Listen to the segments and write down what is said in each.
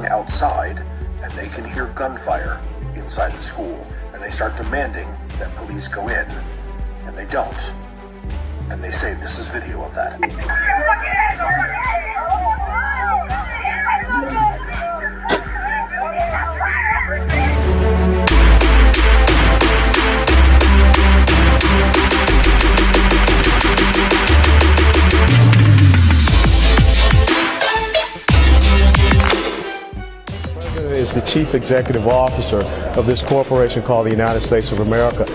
Outside, and they can hear gunfire inside the school, and they start demanding that police go in, and they don't. And they say this is video of that. Is the Chief Executive Officer of this corporation called the United States of America.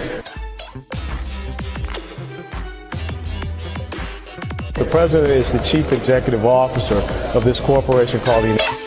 The President is the Chief Executive Officer of this corporation called the United States.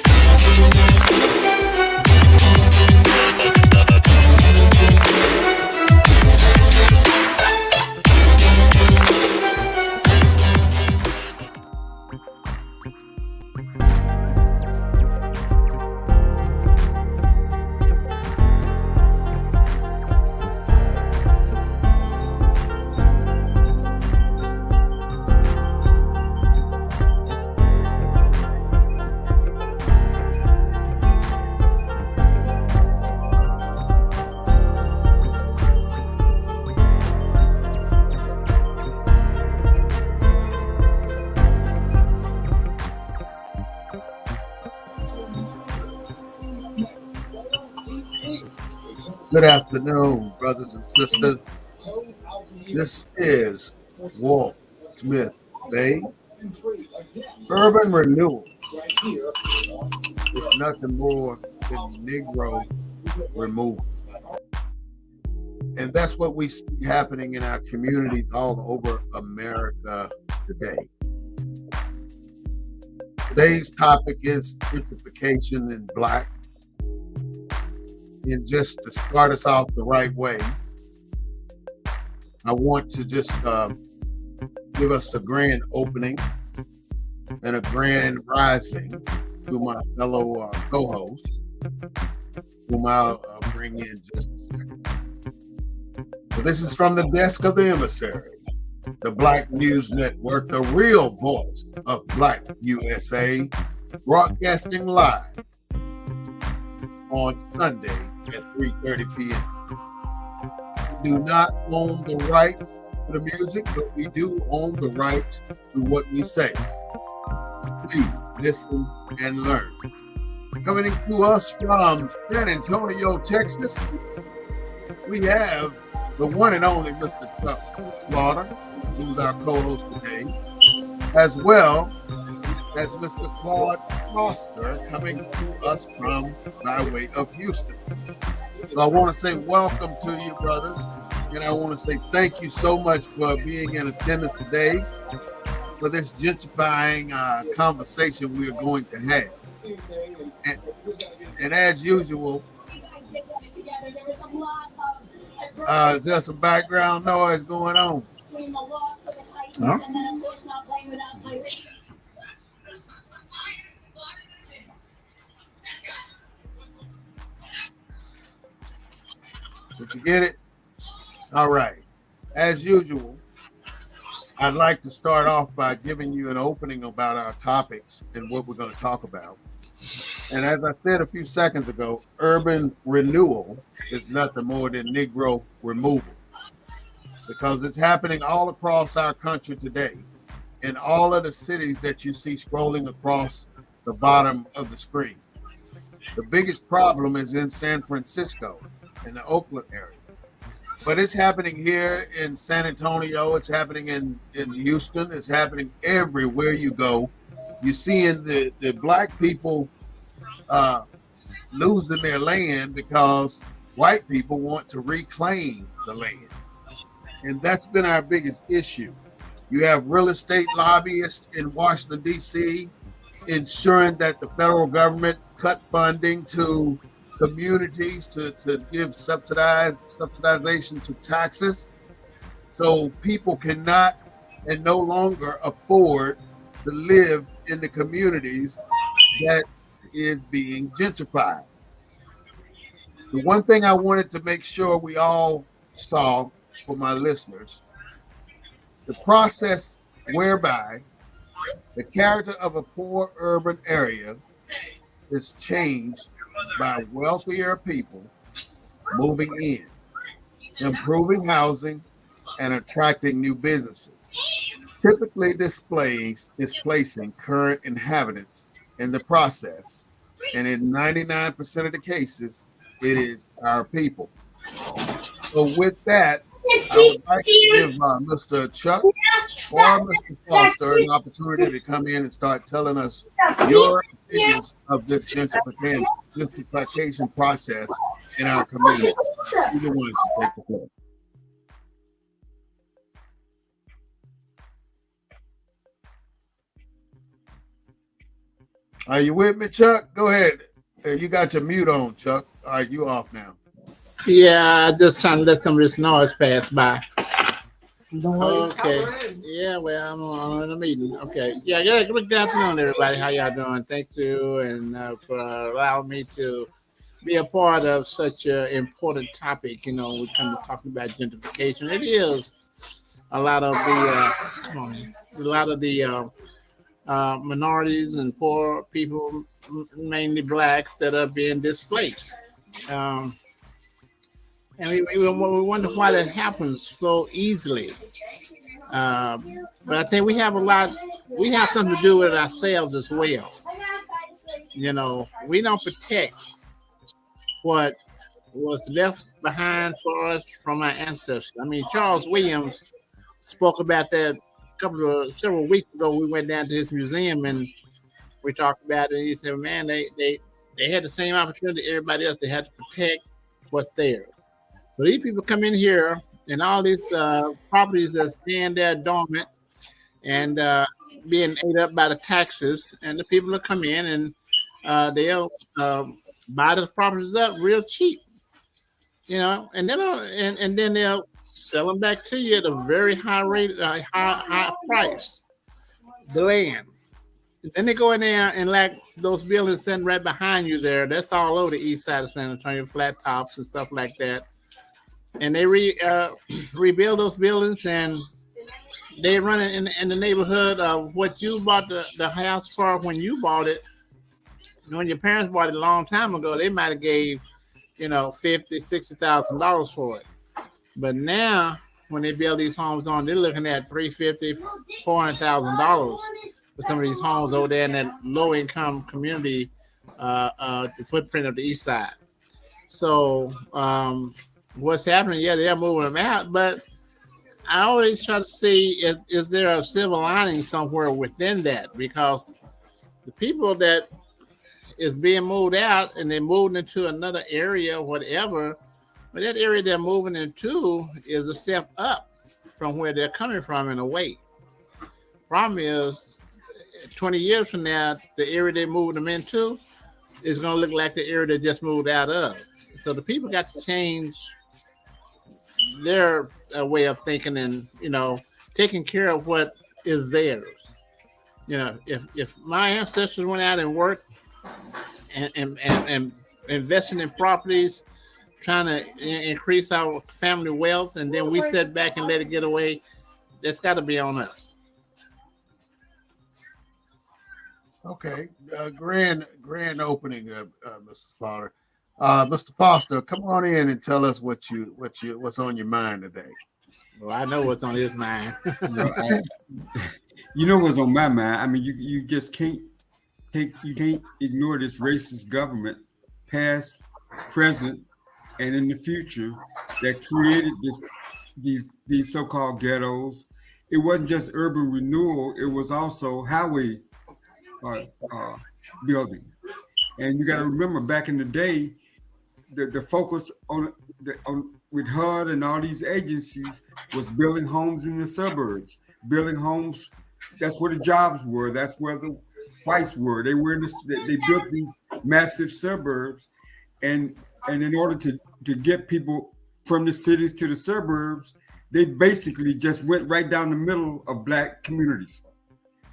Good afternoon, brothers and sisters. This is Walt Smith Bay. Urban renewal is nothing more than Negro removal. And that's what we see happening in our communities all over America today. Today's topic is gentrification in Black. And just to start us off the right way, I want to just give us a grand opening and a grand rising to my fellow co-hosts, whom I'll bring in just a second. So this is from the desk of the emissary, the Black News Network, the real voice of Black USA, broadcasting live on Sunday at 3:30 p.m. We do not own the right to the music, but we do own the rights to what we say. Please listen and learn. Coming to us from San Antonio, Texas, we have the one and only Mr. Chuck Slaughter, who's our co-host today, as well as Mr. Claude Foster, coming to us from by way of Houston. So I want to say welcome to you, brothers, and I want to say thank you so much for being in attendance today for this gentrifying conversation we are going to have. And as usual, there's some background noise going on. Huh? Did you get it? All right. As usual, I'd like to start off by giving you an opening about our topics and what we're going to talk about. And as I said a few seconds ago, urban renewal is nothing more than Negro removal, because it's happening all across our country today in all of the cities that you see scrolling across the bottom of the screen. The biggest problem is in San Francisco, in the Oakland area. But it's happening here in San Antonio. It's happening in Houston. It's happening everywhere you go. You're seeing the black people losing their land because white people want to reclaim the land. And that's been our biggest issue. You have real estate lobbyists in Washington, D.C., ensuring that the federal government cut funding to communities to give subsidization to taxes, so people cannot and no longer afford to live in the communities that is being gentrified. The one thing I wanted to make sure we all saw for my listeners, the process whereby the character of a poor urban area is changed by wealthier people moving in, improving housing, and attracting new businesses, typically displacing current inhabitants in the process. And in 99% of the cases, it is our people. So with that, I would like to give Mr. Chuck or Mr. Foster an opportunity to come in and start telling us your opinions of this gentrification process in our community. Either one can take the floor. Are you with me, Chuck? Go ahead. You got your mute on, Chuck. All right, you off now. Yeah, just trying to let some of this noise pass by. Okay. Yeah, well, I'm in a meeting. Okay. Yeah, good afternoon, everybody. How y'all doing? Thank you, and for allowing me to be a part of such an important topic. You know, we come to talking about gentrification. It is a lot of the minorities and poor people, mainly blacks, that are being displaced. And we wonder why that happens so easily. But I think we have something to do with it ourselves as well. You know, we don't protect what was left behind for us from our ancestors. I mean, Charles Williams spoke about that several weeks ago. We went down to his museum and we talked about it. And he said, man, they had the same opportunity everybody else. They had to protect what's theirs. So these people come in here and all these properties that's being there dormant and being ate up by the taxes, and the people will come in and they'll buy the properties up real cheap, you know, and then they'll sell them back to you at a very high rate, high price, the land. And then they go in there and like those buildings sitting right behind you there. That's all over the east side of San Antonio, flat tops and stuff like that. And they rebuild those buildings, and they run it in the neighborhood of what you bought the house for when you bought it. When your parents bought it a long time ago, they might have gave, $50,000-$60,000 for it. But now, when they build these homes on, they're looking at $350,000-$400,000 for some of these homes over there in that low-income community the footprint of the east side. So what's happening? Yeah, they're moving them out, but I always try to see is there a silver lining somewhere within that, because the people that is being moved out and they're moving into another area, whatever, but that area they're moving into is a step up from where they're coming from in a way. Problem is, 20 years from now, the area they moved them into is going to look like the area they just moved out of. So the people got to change their way of thinking and, taking care of what is theirs. If my ancestors went out and worked and investing in properties, trying to increase our family wealth, and then we sit back and let it get away, that's got to be on us. Okay, grand opening, Mr. Slaughter. Mr. Foster, come on in and tell us what's on your mind today. Well, I know what's on his mind. You know what's on my mind. I mean, you just can't ignore this racist government, past, present, and in the future, that created these so-called ghettos. It wasn't just urban renewal; it was also highway building. And you got to remember, back in the day, the focus on with HUD and all these agencies was building homes in the suburbs, building homes. That's where the jobs were. That's where the whites were. They built these massive suburbs, and in order to get people from the cities to the suburbs, they basically just went right down the middle of black communities,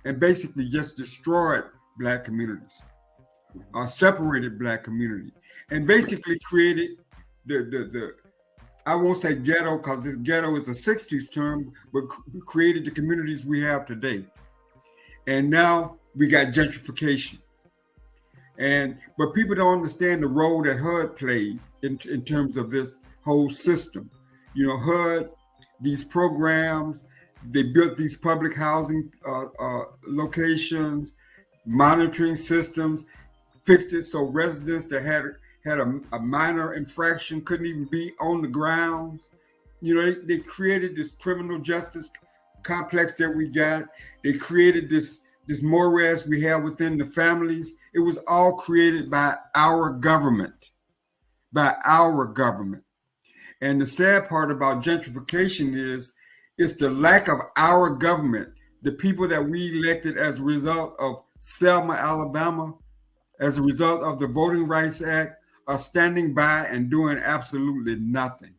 and basically just destroyed black communities, separated black community, and basically created the I won't say ghetto, because this ghetto is a 60s term, but created the communities we have today. And now we got gentrification. But people don't understand the role that HUD played in terms of this whole system. HUD, these programs, they built these public housing locations, monitoring systems, fixed it so residents that had a minor infraction couldn't even be on the grounds. They created this criminal justice complex that we got. They created this morass we have within the families. It was all created by our government. And the sad part about gentrification is it's the lack of our government, the people that we elected as a result of Selma, Alabama, as a result of the Voting Rights Act, are standing by and doing absolutely nothing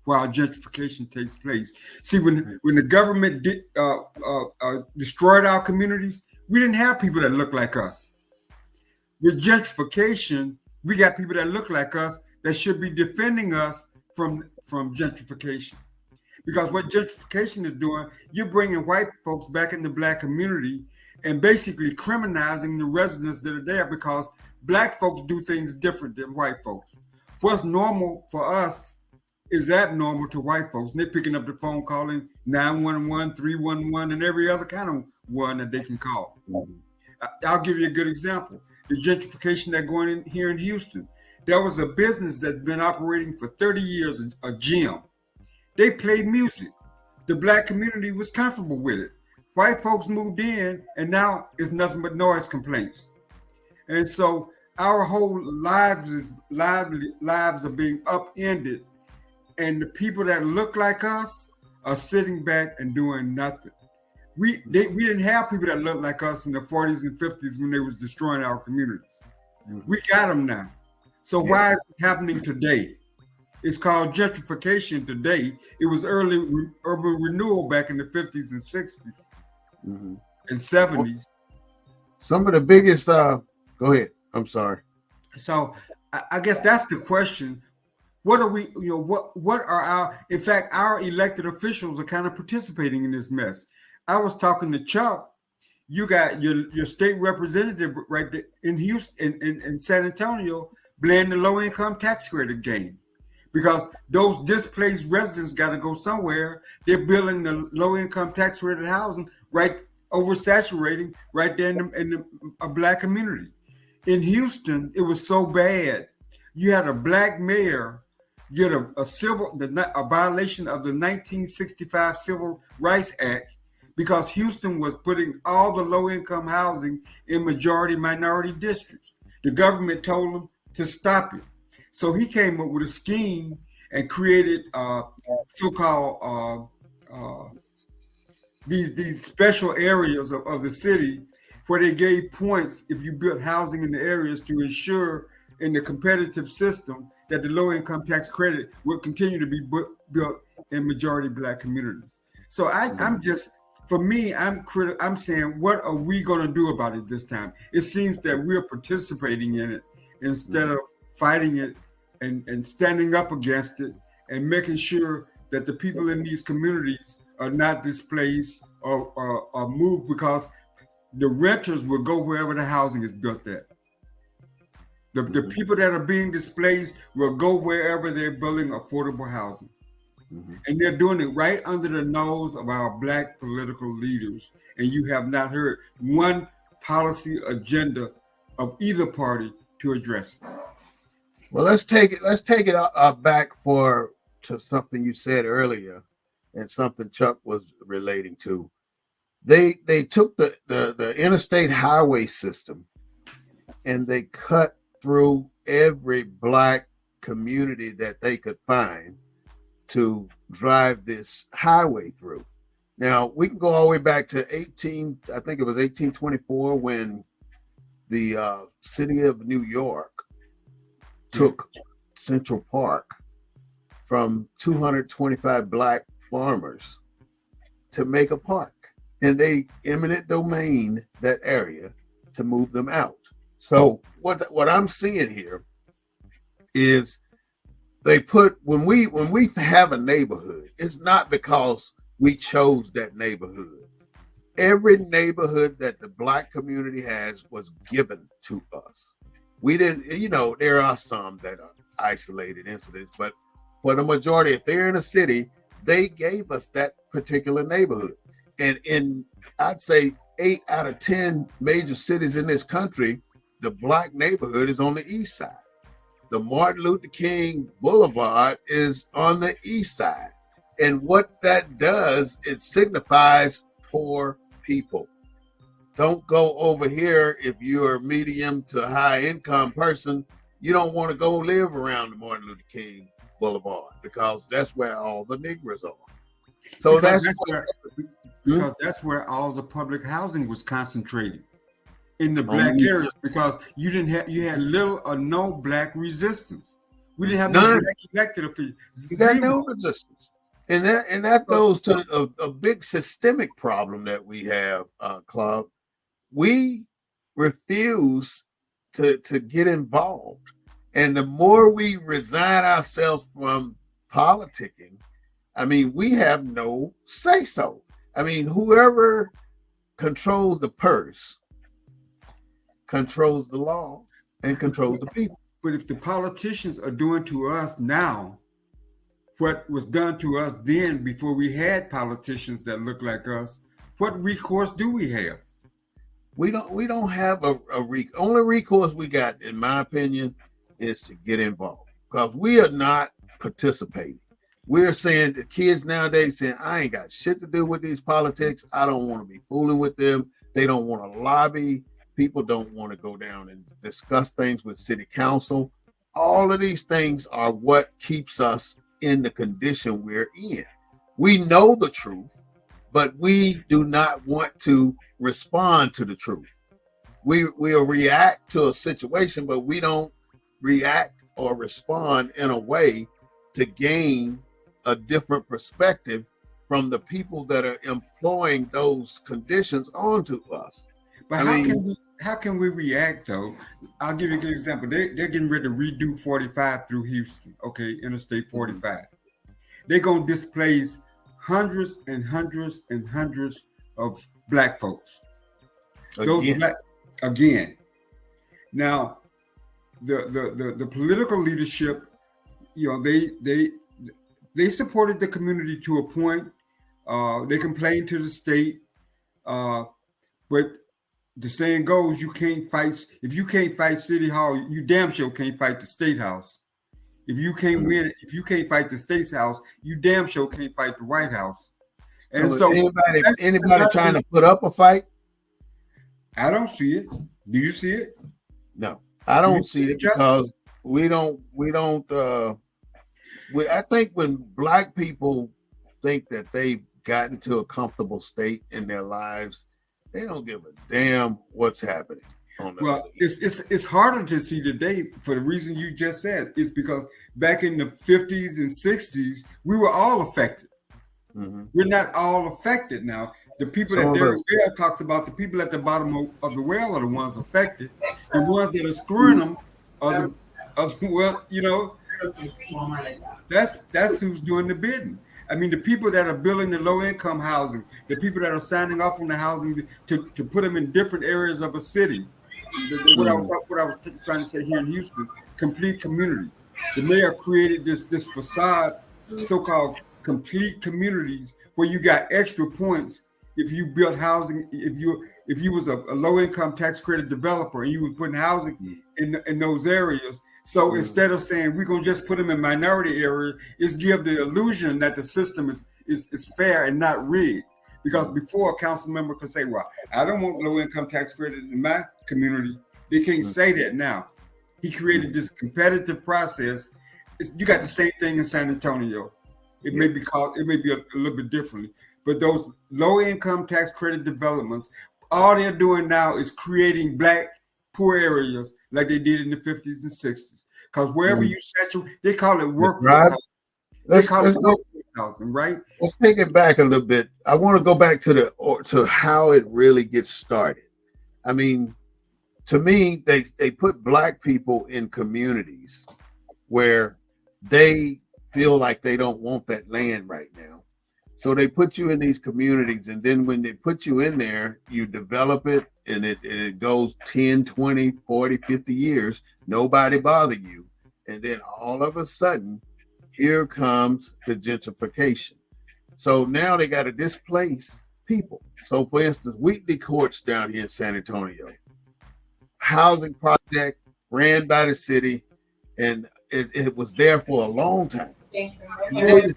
while gentrification takes place. See, when the government destroyed our communities, we didn't have people that look like us. With gentrification, we got people that look like us that should be defending us from gentrification. Because what gentrification is doing, you're bringing white folks back in the black community and basically criminalizing the residents that are there, because black folks do things different than white folks. What's normal for us is abnormal to white folks. And they're picking up the phone, calling 911, 311, and every other kind of one that they can call. I'll give you a good example. The gentrification that's going in here in Houston. There was a business that's been operating for 30 years, a gym. They played music. The black community was comfortable with it. White folks moved in, and now it's nothing but noise complaints. And so our whole lives are being upended, and the people that look like us are sitting back and doing nothing. We didn't have people that looked like us in the 40s and 50s when they was destroying our communities. We got them now. So why is it happening today? It's called gentrification today. It was early urban renewal back in the 50s and 60s and 70s. Some of the biggest, go ahead. I'm sorry. So I guess that's the question. What are we, what are in fact, our elected officials are kind of participating in this mess. I was talking to Chuck. You got your state representative right there in Houston, in San Antonio, playing the low income tax credit game, because those displaced residents got to go somewhere. They're building the low income tax credit housing right oversaturating right there in a black community. In Houston, it was so bad. You had a black mayor get a violation of the 1965 Civil Rights Act because Houston was putting all the low-income housing in majority minority districts. The government told him to stop it. So he came up with a scheme and created so-called these special areas of the city where they gave points if you built housing in the areas to ensure in the competitive system that the low income tax credit would continue to be built in majority black communities. So I'm just, for me, I'm saying, what are we going to do about it this time? It seems that we're participating in it instead of fighting it and standing up against it and making sure that the people in these communities are not displaced or moved, because the renters will go wherever the housing is built at. The people that are being displaced will go wherever they're building affordable housing. And they're doing it right under the nose of our black political leaders. And you have not heard one policy agenda of either party to address it. Well, let's take it back to something you said earlier, and something Chuck was relating to. They took the interstate highway system and they cut through every black community that they could find to drive this highway through. Now we can go all the way back to 1824 when the city of New York took Central Park from 225 black farmers to make a park, and they eminent domain that area to move them out. So what I'm seeing here is they put, when we have a neighborhood, it's not because we chose that neighborhood. Every neighborhood that the black community has was given to us. We didn't, there are some that are isolated incidents, but for the majority, if they're in a city, they gave us that particular neighborhood. And in, I'd say 8 out of 10 major cities in this country, the black neighborhood is on the east side. The Martin Luther King Boulevard is on the east side. And what that does, it signifies poor people. Don't go over here if you're a medium to high income person. You don't want to go live around the Martin Luther King Boulevard because that's where all the Negroes are. So that's where all the public housing was concentrated, in the black areas, because you had little or no black resistance. We didn't have no black elected officials. You got no resistance. And that goes to a big systemic problem that we have, Club. We refuse to get involved. And the more we resign ourselves from politicking, I mean, we have no say so. I mean, whoever controls the purse controls the law and controls the people. But if the politicians are doing to us now what was done to us then, before we had politicians that look like us, what recourse do we have? We don't have only recourse we got, in my opinion, is to get involved, because we are not participating. We're saying, the kids nowadays saying, I ain't got shit to do with these politics. I don't want to be fooling with them. They don't want to lobby. People don't want to go down and discuss things with city council. All of these things are what keeps us in the condition we're in. We know the truth, but we do not want to respond to the truth. We'll react to a situation, but we don't react or respond in a way to gain a different perspective from the people that are employing those conditions onto us. But how can we react though? I'll give you a good example. They're getting ready to redo 45 through Houston, okay, Interstate 45. They're gonna displace hundreds and hundreds and hundreds of black folks. Again. Now, the political leadership, they supported the community to a point. They complained to the state, but the saying goes, you can't fight if you can't fight City Hall, you damn sure can't fight the State House. If you can't win, if you can't fight the State's House, you damn sure can't fight the White House. And So so anybody trying to put up a fight? I don't see it. Do you see it? No, I don't see it because we don't. I think when Black people think that they've gotten to a comfortable state in their lives, they don't give a damn what's happening. Well, it's harder to see today for the reason you just said. It's because back in the 50s and 60s, we were all affected. Mm-hmm. We're not all affected now. The people that Derek Bell talks about, the people at the bottom of the well are the ones affected. The ones that are screwing them are well, you know, that's who's doing the bidding. I mean, the people that are building the low-income housing, the people that are signing off on the housing to put them in different areas of a city. What I was trying to say here in Houston, complete communities. The mayor created this facade, so-called complete communities, where you got extra points if you built housing. If you was a low-income tax credit developer and you was putting housing in those areas. So instead of saying we're gonna just put them in minority areas, it's give the illusion that the system is fair and not rigged. Because before a council member could say, well, I don't want low-income tax credit in my community. They can't say that now. He created this competitive process. You got the same thing in San Antonio. It may be a little bit differently. But those low-income tax credit developments, all they're doing now is creating Black poor areas like they did in the 50s and 60s. Because wherever you saturate, they call it workforce housing. They call it workforce housing, right? Let's take it back a little bit. I want to go back to how it really gets started. I mean, to me, they put Black people in communities where they feel like they don't want that land right now. So they put you in these communities, and then when they put you in there, you develop it, and it goes 10, 20, 40, 50 years, nobody bother you. And then all of a sudden, here comes the gentrification. So now they got to displace people. So for instance, Wheatley Courts down here in San Antonio, housing project ran by the city, and it was there for a long time. They just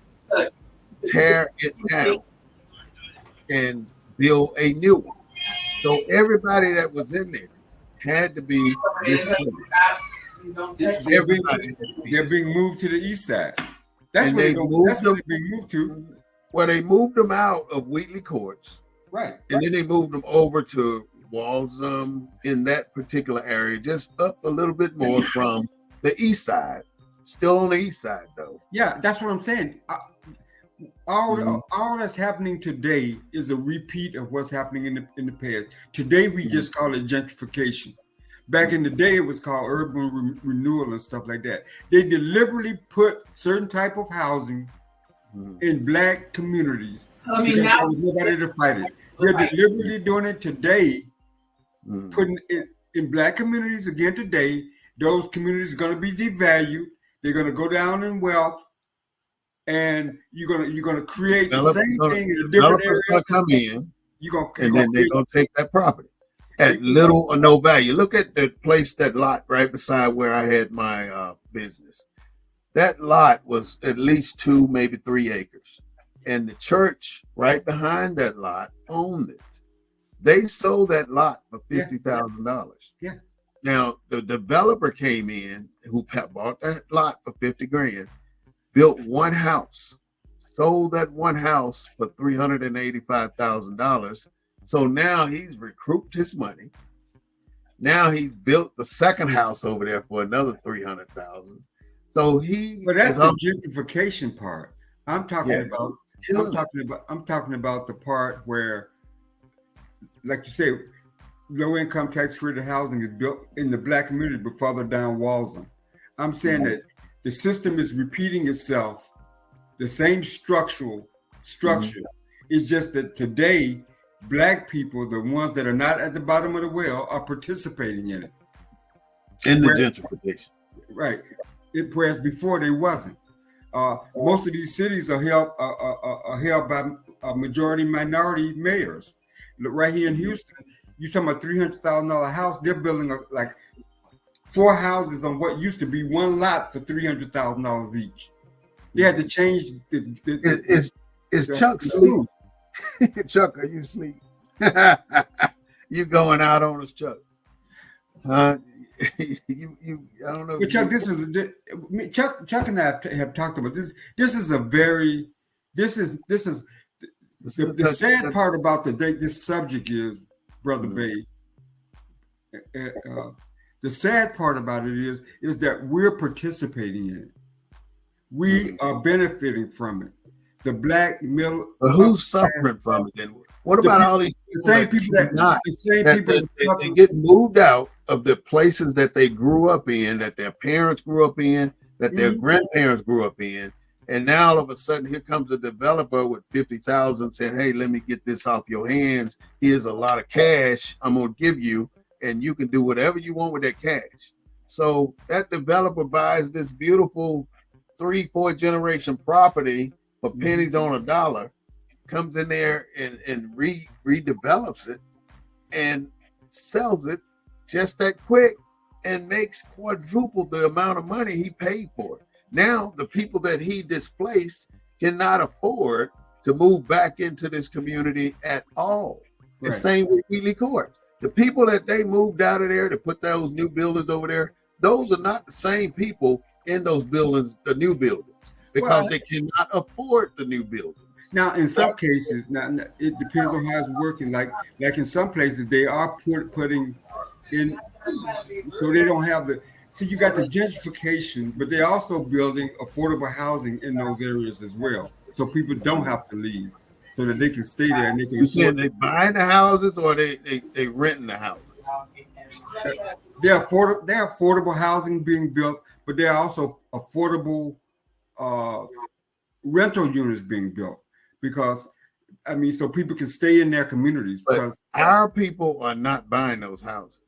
tear it down and build a new one. So everybody that was in there had to be displaced. Everybody they're being moved to the east side. That's where they're being moved to. Well, they moved them out of Wheatley Courts, right? And then they moved them over to Walsham in that particular area, just up a little bit more from the east side. Still on the east side, though. Yeah, that's what I'm saying. All that's happening today is a repeat of what's happening in the past. Today we just call it gentrification. Back in the day, it was called urban renewal and stuff like that. They deliberately put certain type of housing in Black communities because there was nobody to fight it. They're deliberately doing it today, putting it in Black communities again today. Those communities are going to be devalued. They're going to go down in wealth, and you're gonna create the same thing in a different area. Going to come in, and then they're going to take that property at little or no value. Look at the place, that lot right beside where I had my business. That lot was at least 2, maybe 3 acres, and the church right behind that lot owned it. They sold that lot for $50,000. Yeah. Now the developer came in who bought that lot for $50,000, built one house, sold that one house for $385,000. So now he's recouped his money. Now he's built the second house over there for another $300,000. So But that's the gentrification part. I'm talking about the part where, like you say, low-income tax credit housing is built in the Black community, but further down Walsham. I'm saying that the system is repeating itself, the same structure. It's just that today, Black people, the ones that are not at the bottom of the well, are participating in it. In the gentrification. Right. Whereas before they wasn't. Most of these cities are held by majority minority mayors. Right here in Houston, you talking about $300,000 house. They're building like 4 houses on what used to be one lot for $300,000 each. They had to change Is Chuck asleep? Chuck, are you asleep? You going out on us, Chuck? I don't know. But Chuck, Chuck and I have talked about this. This is the sad part about this subject is, Brother Bay. The sad part about it is that we're participating in it. We are benefiting from it. The black middle. But who's suffering from it then? What about all these people that get moved out of the places that they grew up in, that their parents grew up in, that their grandparents grew up in, and now all of a sudden here comes a developer with 50,000 saying, "Hey, let me get this off your hands. Here's a lot of cash I'm gonna give you, and you can do whatever you want with that cash." So that developer buys this beautiful 3-4 generation property for pennies on a dollar, comes in there and redevelops it and sells it just that quick and makes quadruple the amount of money he paid for it. Now the people that he displaced cannot afford to move back into this community at all. The same with Ely Court. The people that they moved out of there to put those new buildings over there, those are not the same people in those buildings, the new buildings, because they cannot afford the new buildings. Now, in some cases, now it depends on how it's working. Like in some places, they are putting in, so they don't have the. So you got the gentrification, but they're also building affordable housing in those areas as well, so people don't have to leave, so that they can stay there and they can. You saying they buying the houses or they renting the houses? They're affordable housing being built, but there are also affordable rental units being built. Because, I mean, so people can stay in their communities. Because our people are not buying those houses.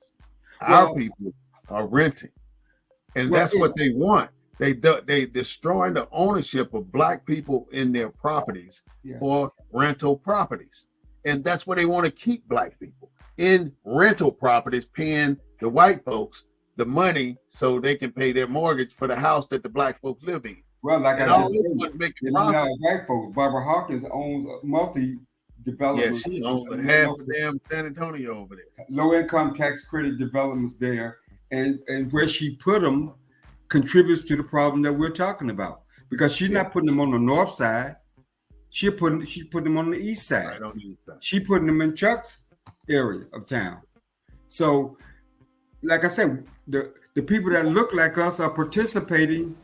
Our people are renting, and that's what they want. They destroying the ownership of black people in their properties for rental properties, and that's where they want to keep black people in rental properties, paying the white folks the money so they can pay their mortgage for the house that the black folks live in. Well, like and I just said, white folks. Barbara Hawkins owns multi-development. Yeah, she owns half of damn San Antonio over there. Low-income tax credit developments there, and where she put them contributes to the problem that we're talking about. Because she's not putting them on the north side, she put them on the east side. She putting them in Chuck's area of town. So, like I said, the people that look like us are participating.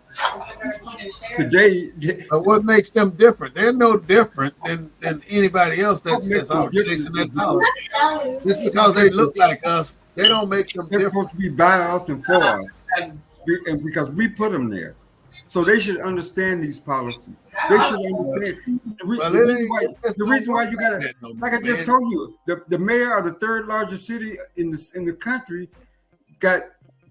Today, what makes them different? They're no different than anybody else that's out chasing that dollar. Just because they look like us, they don't make them They're different. supposed to be by us and for us, and because we put them there. So they should understand these policies. They should understand the reason why you got to, like I just told you, the mayor of the third largest city in the country got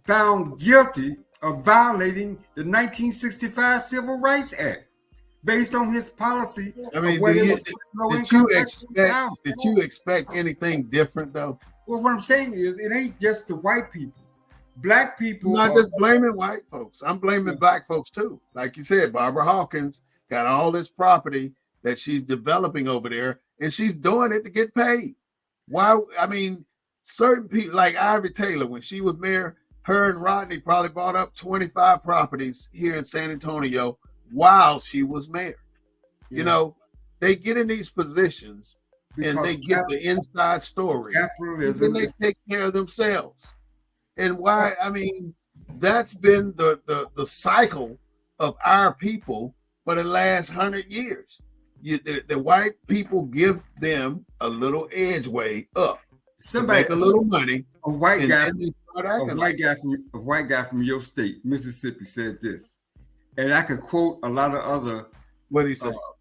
found guilty of violating the 1965 Civil Rights Act based on his policy. I mean, did you expect anything different though? Well, what I'm saying is it ain't just the white people. Black people. I'm not just blaming white folks. I'm blaming black folks too. Like you said, Barbara Hawkins got all this property that she's developing over there, and she's doing it to get paid. Why? I mean, certain people like Ivy Taylor, when she was mayor, her and Rodney probably bought up 25 properties here in San Antonio while she was mayor. Yeah. You know, they get in these positions because and they get the inside story. Capitalism. And they take care of themselves. And why? I mean, that's been the cycle of our people for the last 100 years. The white people give them a little edge way up. Somebody make a little money. A white guy from your state, Mississippi, said this, and I could quote a lot of other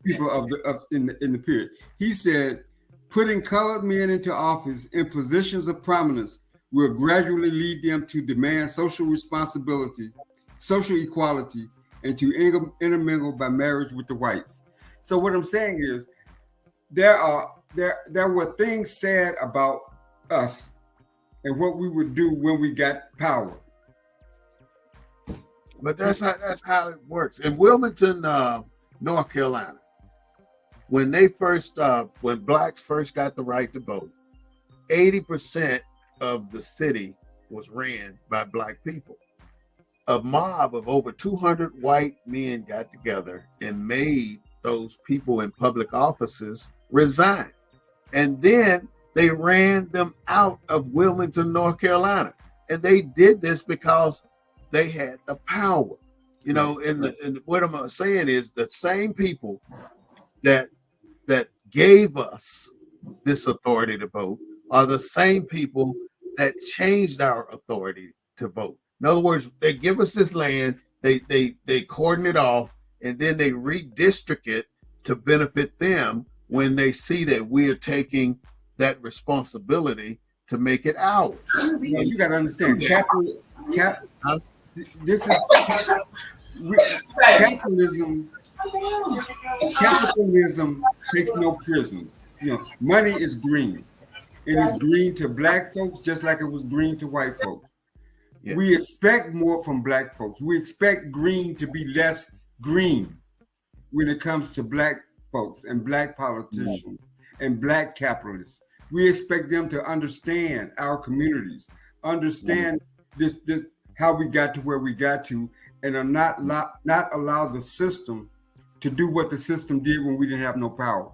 people in the period. He said, "Putting colored men into office in positions of prominence will gradually lead them to demand social responsibility, social equality, and to intermingle by marriage with the whites." So what I'm saying is, there were things said about us and what we would do when we got power. But that's how it works. In Wilmington, North Carolina, when blacks first got the right to vote, 80% of the city was ran by black people. A mob of over 200 white men got together and made those people in public offices resign. And then they ran them out of Wilmington, North Carolina. And they did this because they had the power. You know, and what I'm saying is the same people that gave us this authority to vote are the same people that changed our authority to vote. In other words, they give us this land, they cordon it off, and then they redistrict it to benefit them when they see that we are taking that responsibility to make it ours. Well, you got to understand, this is capitalism. Capitalism takes no prisoners. You know, money is green. It is green to black folks just like it was green to white folks. Yeah. We expect more from black folks. We expect green to be less green when it comes to black folks and black politicians and black capitalists. We expect them to understand our communities, understand this how we got to where we got to, and are not allow the system to do what the system did when we didn't have no power.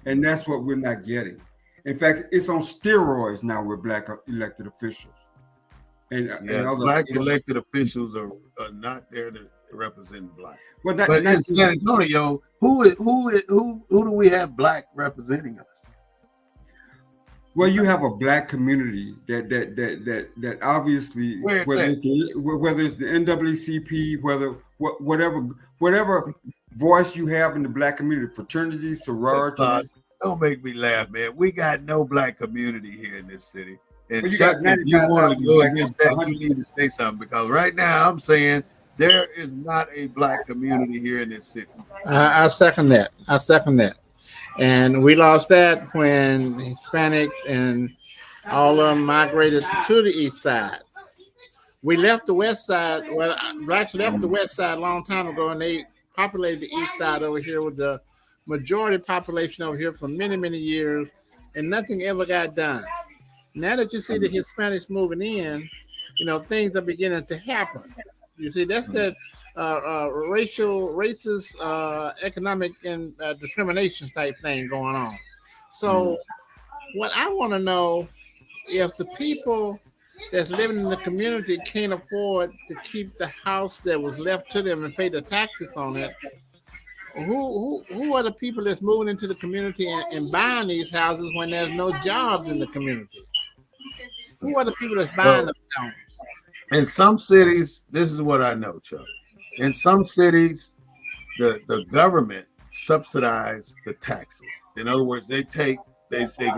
And that's what we're not getting. In fact, it's on steroids now with black elected officials. And other black elected officials are not there to represent black. Well, but in San Antonio, who do we have black representing us? Well, you have a black community that obviously, whether it's the NAACP, whatever voice you have in the black community, fraternities, sororities. Don't make me laugh, man. We got no black community here in this city. And well, Chuck, if you want to go against that, you need to say something, because right now I'm saying there is not a black community here in this city. I second that. And we lost that when Hispanics and all of them migrated to the east side. We left the west side. Well, blacks left the west side a long time ago, and they populated the east side over here with the majority population over here for many, many years, and nothing ever got done. Now that you see the Hispanics moving in, you know, things are beginning to happen. You see, that's that racist, economic, and discrimination type thing going on. So what I want to know, if the people that's living in the community can't afford to keep the house that was left to them and pay the taxes on it, who are the people that's moving into the community and buying these houses when there's no jobs in the community? Who are the people that's buying the homes? In some cities, this is what I know, Chuck. In some cities, the government subsidize the taxes. In other words, they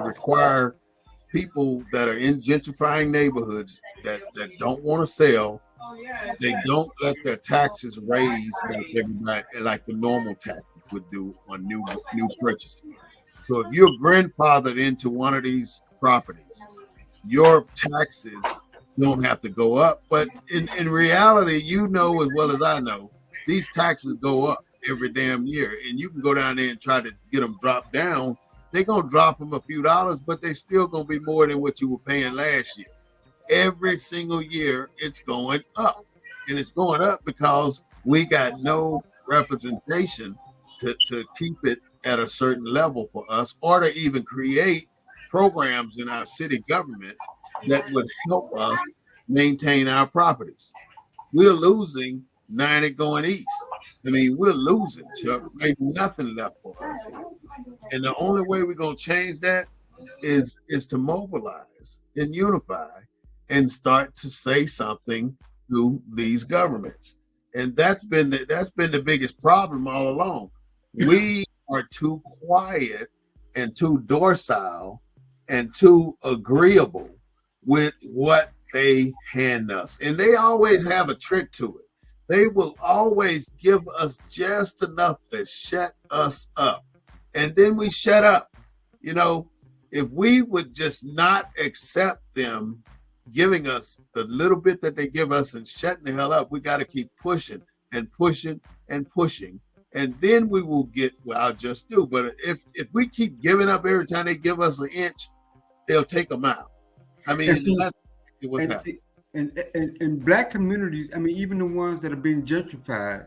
require people that are in gentrifying neighborhoods that don't want to sell. They don't let their taxes raise like the normal taxes would do on new purchases. So if you're grandfathered into one of these properties, your taxes don't have to go up. But in reality, you know as well as I know, these taxes go up every damn year. And you can go down there and try to get them dropped down. They're going to drop them a few dollars, but they still going to be more than what you were paying last year. Every single year, it's going up. And it's going up because we got no representation to keep it at a certain level for us, or to even create programs in our city government that would help us maintain our properties. We're losing 90 going east. I mean, we're losing, Chuck. Ain't nothing left for us here. And the only way we're going to change that is to mobilize and unify and start to say something to these governments. And that's been the biggest problem all along. We are too quiet and too docile and too agreeable with what they hand us. And they always have a trick to it. They will always give us just enough to shut us up. And then we shut up. You know, if we would just not accept them giving us the little bit that they give us and shutting the hell up, we got to keep pushing and pushing and pushing, and then we will get what I'll just do. But if we keep giving up every time they give us an inch, they'll take them out. I mean, that's what's happening. And black communities, I mean, even the ones that are being gentrified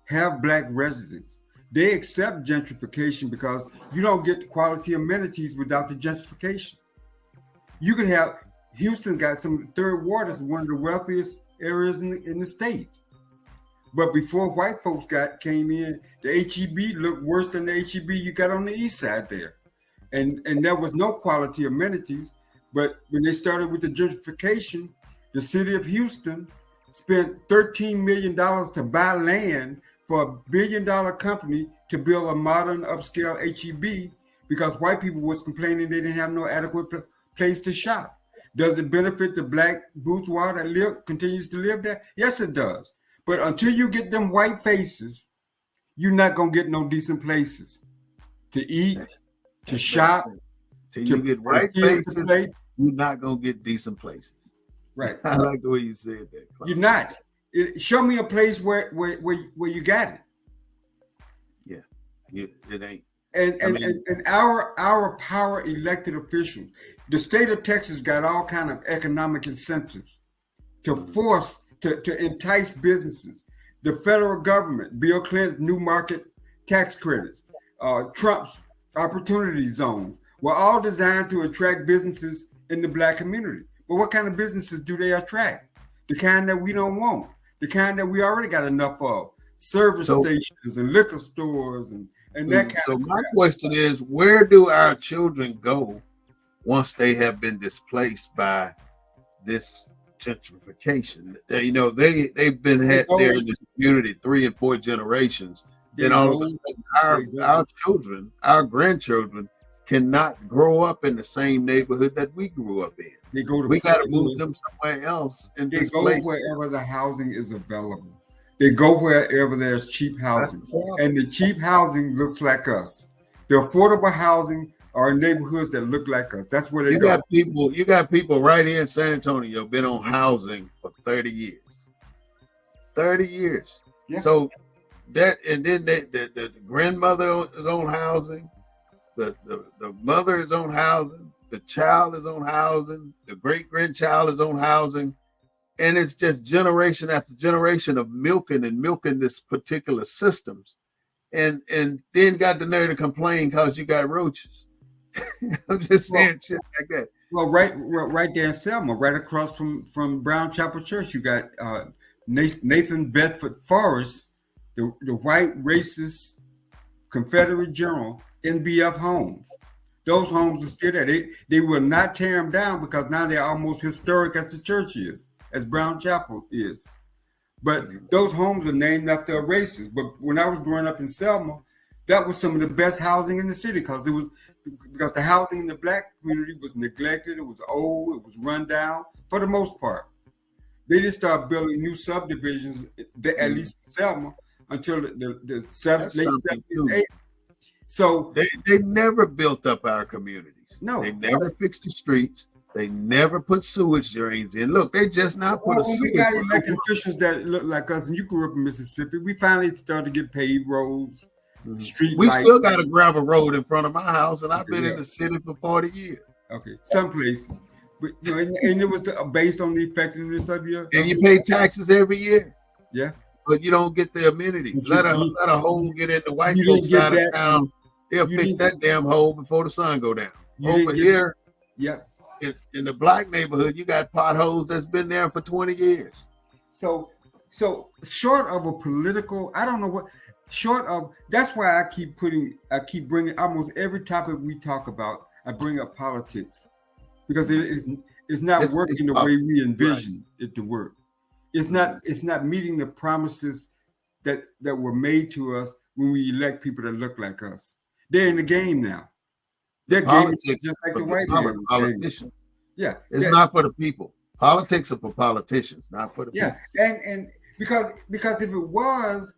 have black residents. They accept gentrification because you don't get the quality amenities without the gentrification. You can have, Houston got some third ward is one of the wealthiest areas in the state. But before white folks came in, the HEB looked worse than the HEB you got on the east side there. And there was no quality amenities. But when they started with the gentrification, the city of Houston spent $13 million to buy land for $1 billion company to build a modern upscale HEB because white people was complaining they didn't have no adequate place to shop. Does it benefit the black bourgeois that continues to live there? Yes, it does. But until you get them white faces, you're not gonna get no decent places to eat, to shop. Till you get white faces, you're not gonna get decent places. Right. I like the way you said that. You're not. Show me a place where you got it. Yeah, it ain't. And our power elected officials, the state of Texas got all kind of economic incentives to force to entice businesses. The federal government, Bill Clinton's new market tax credits, Trump's opportunity zones were all designed to attract businesses in the black community. But what kind of businesses do they attract? The kind that we don't want, the kind that we already got enough of, service stations and liquor stores and that kind of. So my question is, where do our children go once they have been displaced by this gentrification? You know, they've been there in this community 3 and 4 generations, and all of a sudden our children, our grandchildren, cannot grow up in the same neighborhood that we grew up in. We got to move them somewhere else. And they go wherever the housing is available. They go wherever there's cheap housing, and the cheap housing looks like us. The affordable housing are in neighborhoods that look like us. That's where they go. You got people right here in San Antonio been on housing for 30 years. 30 years. Yeah. So that, and then the grandmother is on housing, the mother is on housing, the child is on housing, the great-grandchild is on housing. And it's just generation after generation of milking this particular systems, and then got the nerve to complain because you got roaches. I'm just saying shit like that. Well, right there in Selma, right across from Brown Chapel Church, you got Nathan Bedford Forrest, the white racist Confederate general, NBF homes. Those homes are still there. They will not tear them down because now they're almost historic as the church is, as Brown Chapel is. But those homes are named after a racist. But when I was growing up in Selma, that was some of the best housing in the city because the housing in the black community was neglected, it was old, it was run down for the most part. They didn't start building new subdivisions, at least in Selma, until the late 70s, 80s. So they never built up our communities. No, they never fixed the streets. They never put sewage drains in. Look, they just not put a sewage. We got elected officials that look like us, and you grew up in Mississippi. We finally started to get paved roads, street We lights. still got a gravel road in front of my house, and I've been in the city for 40 years. Okay, someplace. But, you know, and it was based on the effectiveness of your. And you pay taxes every year. Yeah. But you don't get the amenities. Let a hole get in the white folks side of town. They'll fix that damn hole before the sun go down. Over here, in the black neighborhood, you got potholes that's been there for 20 years. So short of a political, I don't know what, short of, that's why I keep bringing almost every topic we talk about, I bring up politics because it's not working the way we envisioned it to work. It's not meeting the promises that were made to us when we elect people that look like us. They're in the game now. They're gaming just like the white man. Politicians. Yeah, it's not for the people. Politics are for politicians, not for the people. Yeah, and because if it was,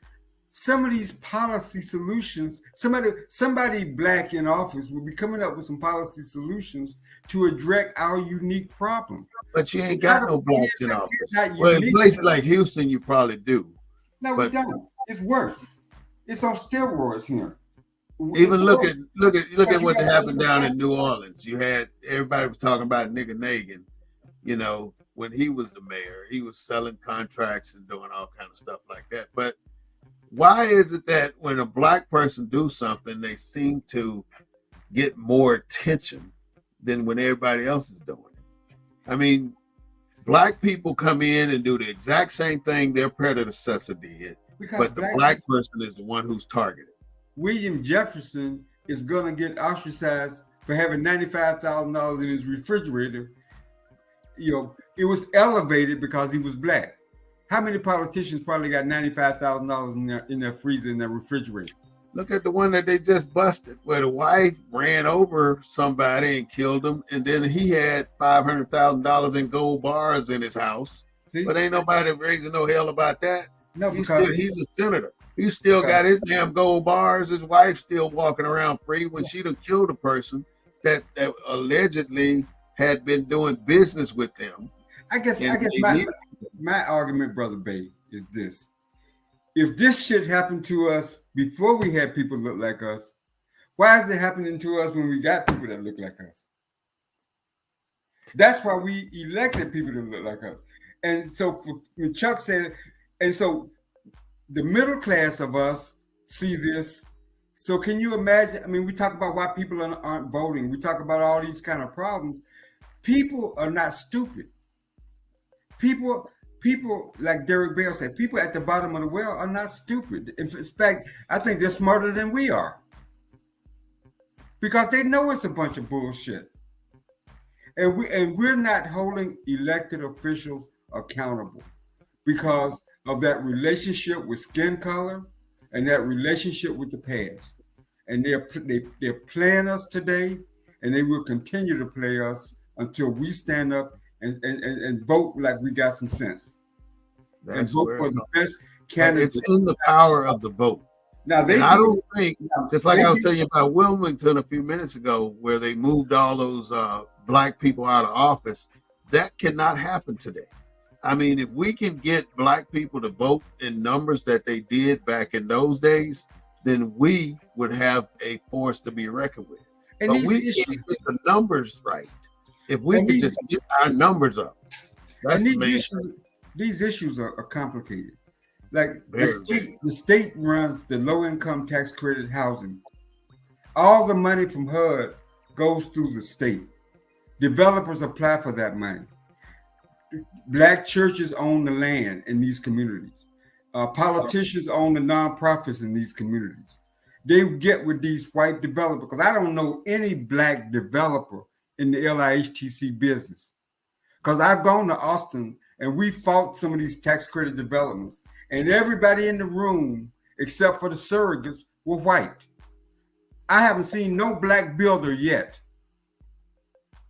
some of these policy solutions, somebody black in office will be coming up with some policy solutions to address our unique problem. But you ain't got no blacks in office. Not Well, in unique. places like Houston, you probably do. No, we don't. It's worse. It's on steroids here. Even look at what happened down in New Orleans. You had everybody was talking about nigga Nagin, you know, when he was the mayor. He was selling contracts and doing all kind of stuff like that. But why is it that when a black person do something, they seem to get more attention than when everybody else is doing it? I mean, black people come in and do the exact same thing their predecessor did, but the black person is the one who's targeted. William Jefferson is going to get ostracized for having $95,000 in his refrigerator. You know, it was elevated because he was black. How many politicians probably got $95,000 in their freezer, in their refrigerator? Look at the one that they just busted, where the wife ran over somebody and killed him, and then he had $500,000 in gold bars in his house. See? But ain't nobody raising no hell about that. No, he's a senator. He still got his damn gold bars. His wife's still walking around free when she done killed a person that allegedly had been doing business with them. I guess my argument, Brother Bay, is this. If this shit happened to us before we had people look like us, why is it happening to us when we got people that look like us? That's why we elected people that look like us. And so when Chuck said, and so the middle class of us see this. So can you imagine? I mean, we talk about why people aren't voting. We talk about all these kind of problems. People are not stupid. People, like Derek Bell said, people at the bottom of the well are not stupid. In fact, I think they're smarter than we are. Because they know it's a bunch of bullshit. And we're not holding elected officials accountable because of that relationship with skin color and that relationship with the past. And they're playing us today, and they will continue to play us until we stand up and vote like we got some sense. And vote for the best candidate. It's in the power of the vote. Now, I don't think, just like I was telling you about Wilmington a few minutes ago, where they moved all those black people out of office, that cannot happen today. I mean, if we can get black people to vote in numbers that they did back in those days, then we would have a force to be reckoned with. And but we can't get the numbers right. If we could just get our numbers up. That's these issues are complicated. Like the state runs the low-income tax credit housing. All the money from HUD goes through the state. Developers apply for that money. Black churches own the land in these communities. Politicians own the nonprofits in these communities. They get with these white developers, because I don't know any black developer in the LIHTC business. Because I've gone to Austin and we fought some of these tax credit developments, and everybody in the room, except for the surrogates, were white. I haven't seen no black builder yet.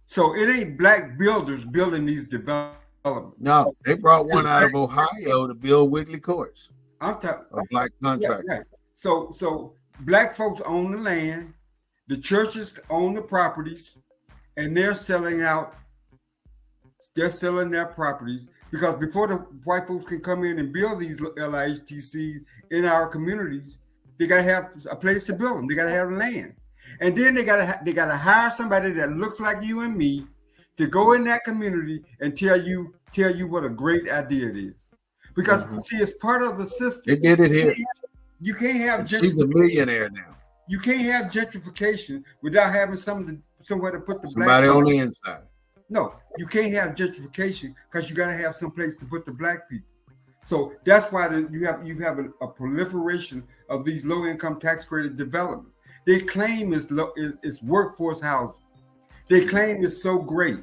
So it ain't black builders building these developments. No, they brought one out of Ohio to build Wiggly Courts. I'm talking a black contractor. Yeah. So black folks own the land, the churches own the properties, and they're selling their properties, because before the white folks can come in and build these LIHTCs in our communities, they gotta have a place to build them. They gotta have land, and then they gotta hire somebody that looks like you and me to go in that community and tell you what a great idea it is. Because see, it's part of the system. They did it here. You can't have she's a millionaire now. You can't have gentrification without having somewhere to put the somebody on the inside. No, you can't have gentrification because you got to have some place to put the black people. So that's why you have a proliferation of these low-income tax credit developments. They claim it's workforce housing. They claim it's so great.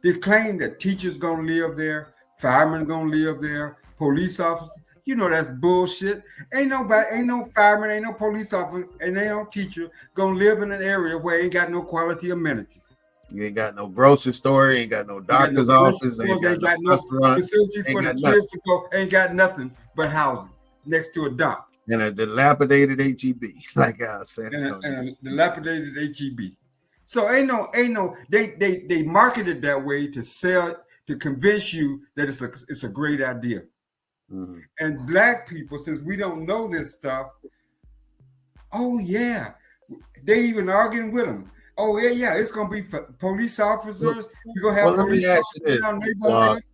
They claim that teachers gonna live there, firemen gonna live there, police officers. You know that's bullshit. Ain't no fireman, ain't no police officer, and ain't no teacher gonna live in an area where ain't got no quality amenities. You ain't got no grocery store, ain't got no doctor's office, ain't got no restaurant, facilities for the kids to go, ain't got nothing but housing next to a dump. and a dilapidated HEB, like I said. And a dilapidated HEB. So ain't no. They market it that way to sell, to convince you that it's a great idea. Mm-hmm. And black people, since we don't know this stuff, oh yeah, they even arguing with them. Oh yeah, it's gonna be for police officers. We're gonna have police officers in our neighborhood.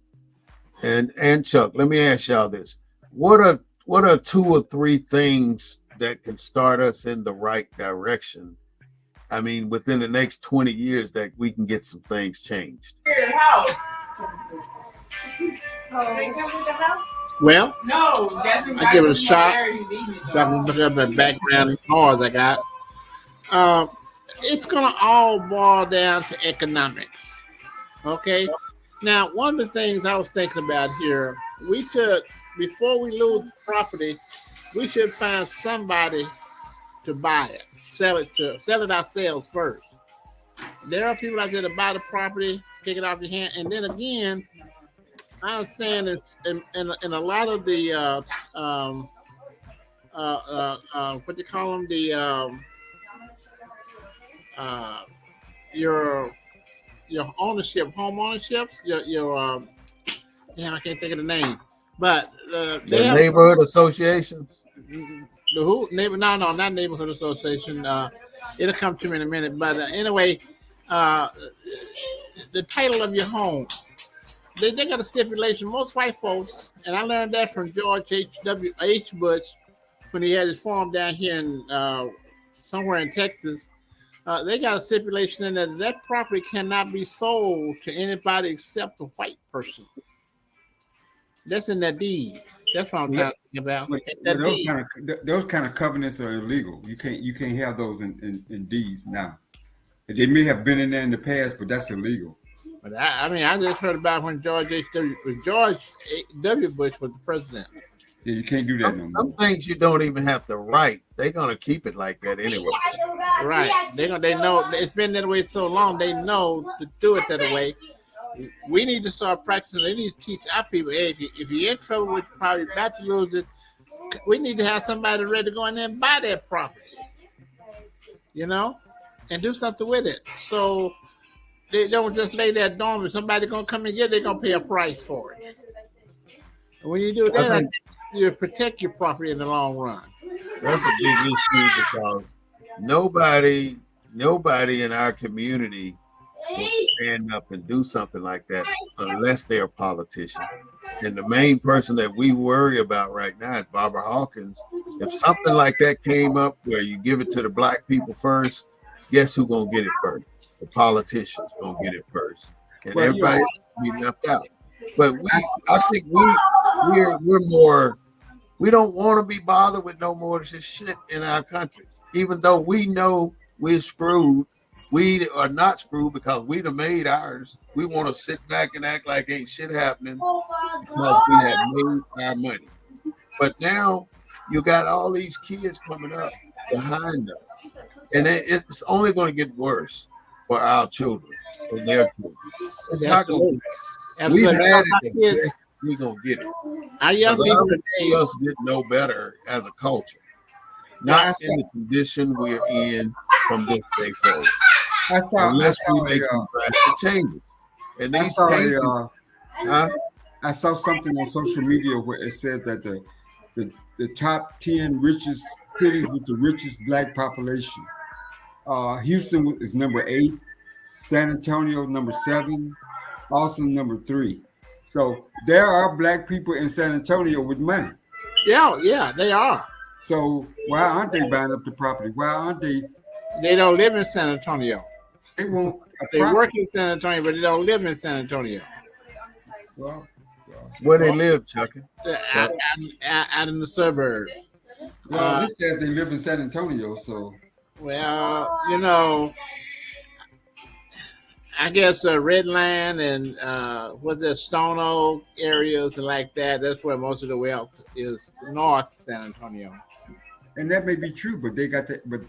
And Chuck, let me ask y'all this: what are 2 or 3 things that can start us in the right direction? I mean, within the next 20 years, that we can get some things changed. Well, I give it a shot. So I can look up the background noise I got. It's gonna all boil down to economics. Okay. Now, one of the things I was thinking about here, we should, before we lose property, we should find somebody to buy it, sell it ourselves first. There are people out there to buy the property, take it off your hand, and then again, I understand it's in a lot of the what do you call them, the your ownership, home ownerships, your damn, I can't think of the name, but they have neighborhood associations. The who neighbor? No, not neighborhood association. It'll come to me in a minute. But anyway, the title of your home, they got a stipulation. Most white folks, and I learned that from George H. Bush when he had his farm down here in somewhere in Texas. They got a stipulation in that property cannot be sold to anybody except a white person. That's in that deed. That's what I'm talking about. Those kind of covenants are illegal. You can't have those in deeds now. They may have been in there in the past, but that's illegal. But I just heard about when George W. Bush was the president. Yeah, you can't do that no more. Some things you don't even have to write. They're gonna keep it like that anyway. Right. They know it's been that way so long. They know to do it that way. We need to start practicing. They need to teach our people. Hey, if you're in trouble with property, about to lose it, we need to have somebody ready to go in there and buy that property. And do something with it. So they don't just lay there dormant. Somebody gonna come and get it. They're gonna pay a price for it. And when you do that, you protect your property in the long run. That's a big issue because nobody in our community will stand up and do something like that unless they're a politician. And the main person that we worry about right now is Barbara Hawkins. If something like that came up where you give it to the black people first, guess who's gonna get it first? The politicians gonna get it first, and everybody else will be left out. But I think we're more. We don't want to be bothered with no more of this shit in our country, even though we know we're screwed. We are not screwed because we done made ours. We want to sit back and act like ain't shit happening because we have made our money. But now you got all these kids coming up behind us, and it's only going to get worse for our children and their children. It's not going to. We've had it. We're going to get it. Our young people today us get no better as a culture. Not in the condition we're in from this day forward. Unless we make some drastic changes. And these I saw something on social media where it said that the top 10 richest cities with the richest black population. Houston is number 8, San Antonio number 7, Austin number 3. So there are black people in San Antonio with money. Yeah, they are. So why aren't they buying up the property? Why aren't they? They don't live in San Antonio. They won't. They work in San Antonio, but they don't live in San Antonio. Well, where they live, Chucky? Out in the suburbs. Well, it says they live in San Antonio, so. Well, I guess Redland and what's the Stone Oak areas and like that. That's where most of the wealth is, North San Antonio. And that may be true, but they got that. But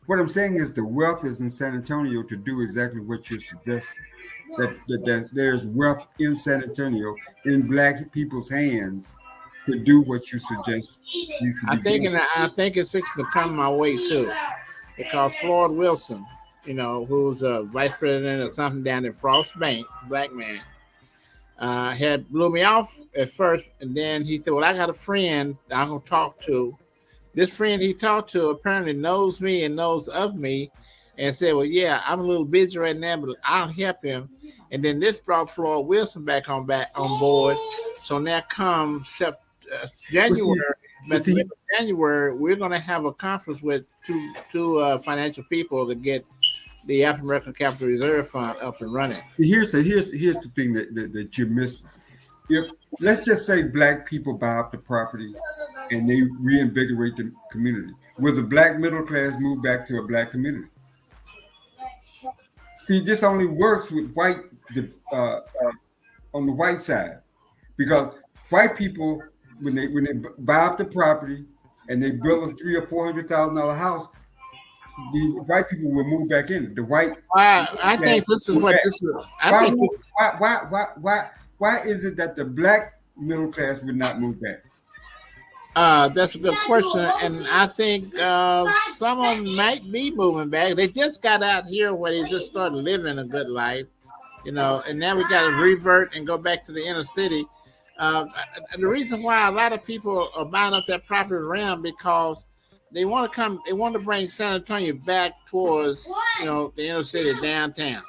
what I'm saying is the wealth is in San Antonio to do exactly what you're suggesting. That there's wealth in San Antonio in black people's hands to do what you suggest needs to I be think, done. and I think it's fixing to come my way too, because Floyd Wilson, who's a vice president or something down at Frost Bank, black man, had blew me off at first, and then he said, "Well, I got a friend that I'm gonna talk to." This friend he talked to apparently knows me and knows of me, and said, "Well, yeah, I'm a little busy right now, but I'll help him." And then this brought Floyd Wilson back on board. So now come January, But but see, January, we're going to have a conference with two financial people to get the African American Capital Reserve Fund up and running. here's the thing that you miss. If let's just say black people buy up the property and they reinvigorate the community, will the black middle class move back to a black community? See, this only works with on the white side, because white people, when they buy up the property and they build a $300,000 or $400,000 house, these white people will move back in. The white. I think this is what this is. I think this, Why is it that the black middle class would not move back? that's a good question, and I think some of them might be moving back. They just got out here where they just started living a good life, and now we got to revert and go back to the inner city. The reason why a lot of people are buying up that property around, because they want to bring San Antonio back towards the inner city, downtown.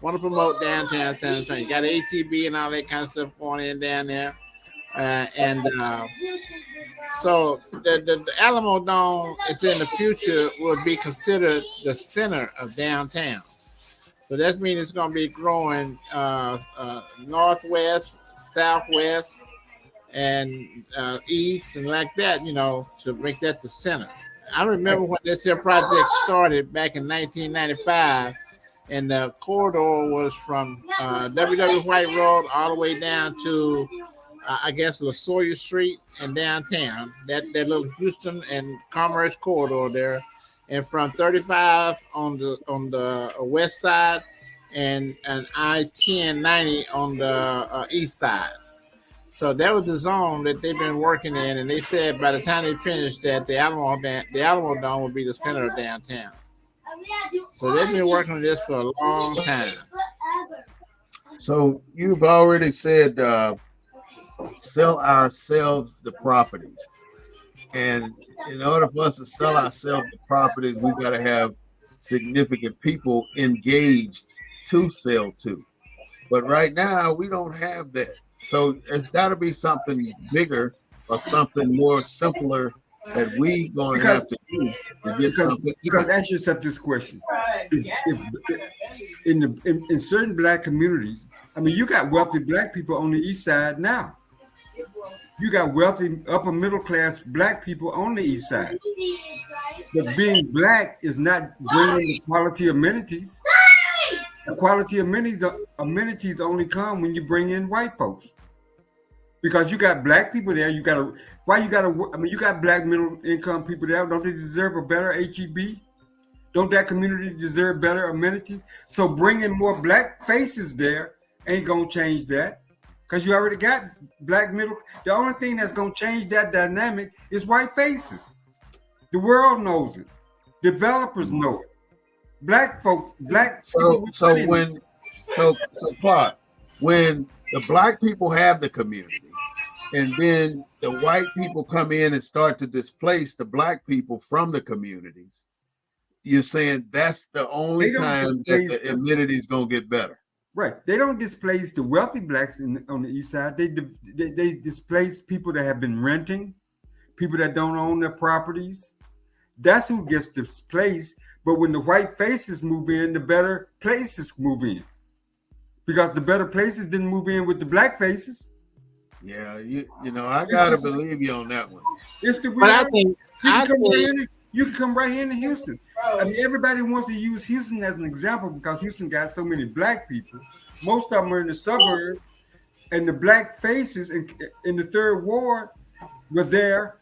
Want to promote downtown San Antonio. Got ATB and all that kind of stuff going in down there. So the Alamo Dome is in the future will be considered the center of downtown. So that means it's going to be growing northwest, southwest, and east, and like that, to make that the center. I remember when this here project started back in 1995, and the corridor was from W.W. White Road all the way down to I guess LaSawyer Street and downtown, that little Houston and Commerce corridor there, and from 35 on the west side, and I-10-90 on the east side. So that was the zone that they've been working in, and they said by the time they finished that, the Alamo Dome would be the center of downtown. So they've been working on this for a long time. So you've already said sell ourselves the properties. And in order for us to sell ourselves the properties, we've got to have significant people engaged to sell to. But right now, we don't have that. So it's got to be something bigger or something more simpler that we going to have to do to get something. Because ask yourself this question: in certain black communities, I mean, you got wealthy black people on the east side now. You got wealthy upper middle class black people on the east side. But being black is not bringing the quality amenities. The quality amenities only come when you bring in white folks. Because you got black people there, you got black middle income people there. Don't they deserve a better HEB? Don't that community deserve better amenities? So bringing more black faces there ain't gonna change that, because you already got black middle. The only thing that's gonna change that dynamic is white faces. The world knows it. Developers know it. Black folks, So Clark, when the black people have the community, and then the white people come in and start to displace the black people from the communities, you're saying that's the only time that the amenities is gonna get better. Right. They don't displace the wealthy blacks on the east side. They displace people that have been renting, people that don't own their properties. That's who gets displaced. But when the white faces move in, the better places move in, because the better places didn't move in with the black faces. Yeah, I gotta believe you on that one. It's the But reality. You can come right here in Houston. I mean, everybody wants to use Houston as an example because Houston got so many black people. Most of them are in the suburbs, and the black faces in the third ward were there,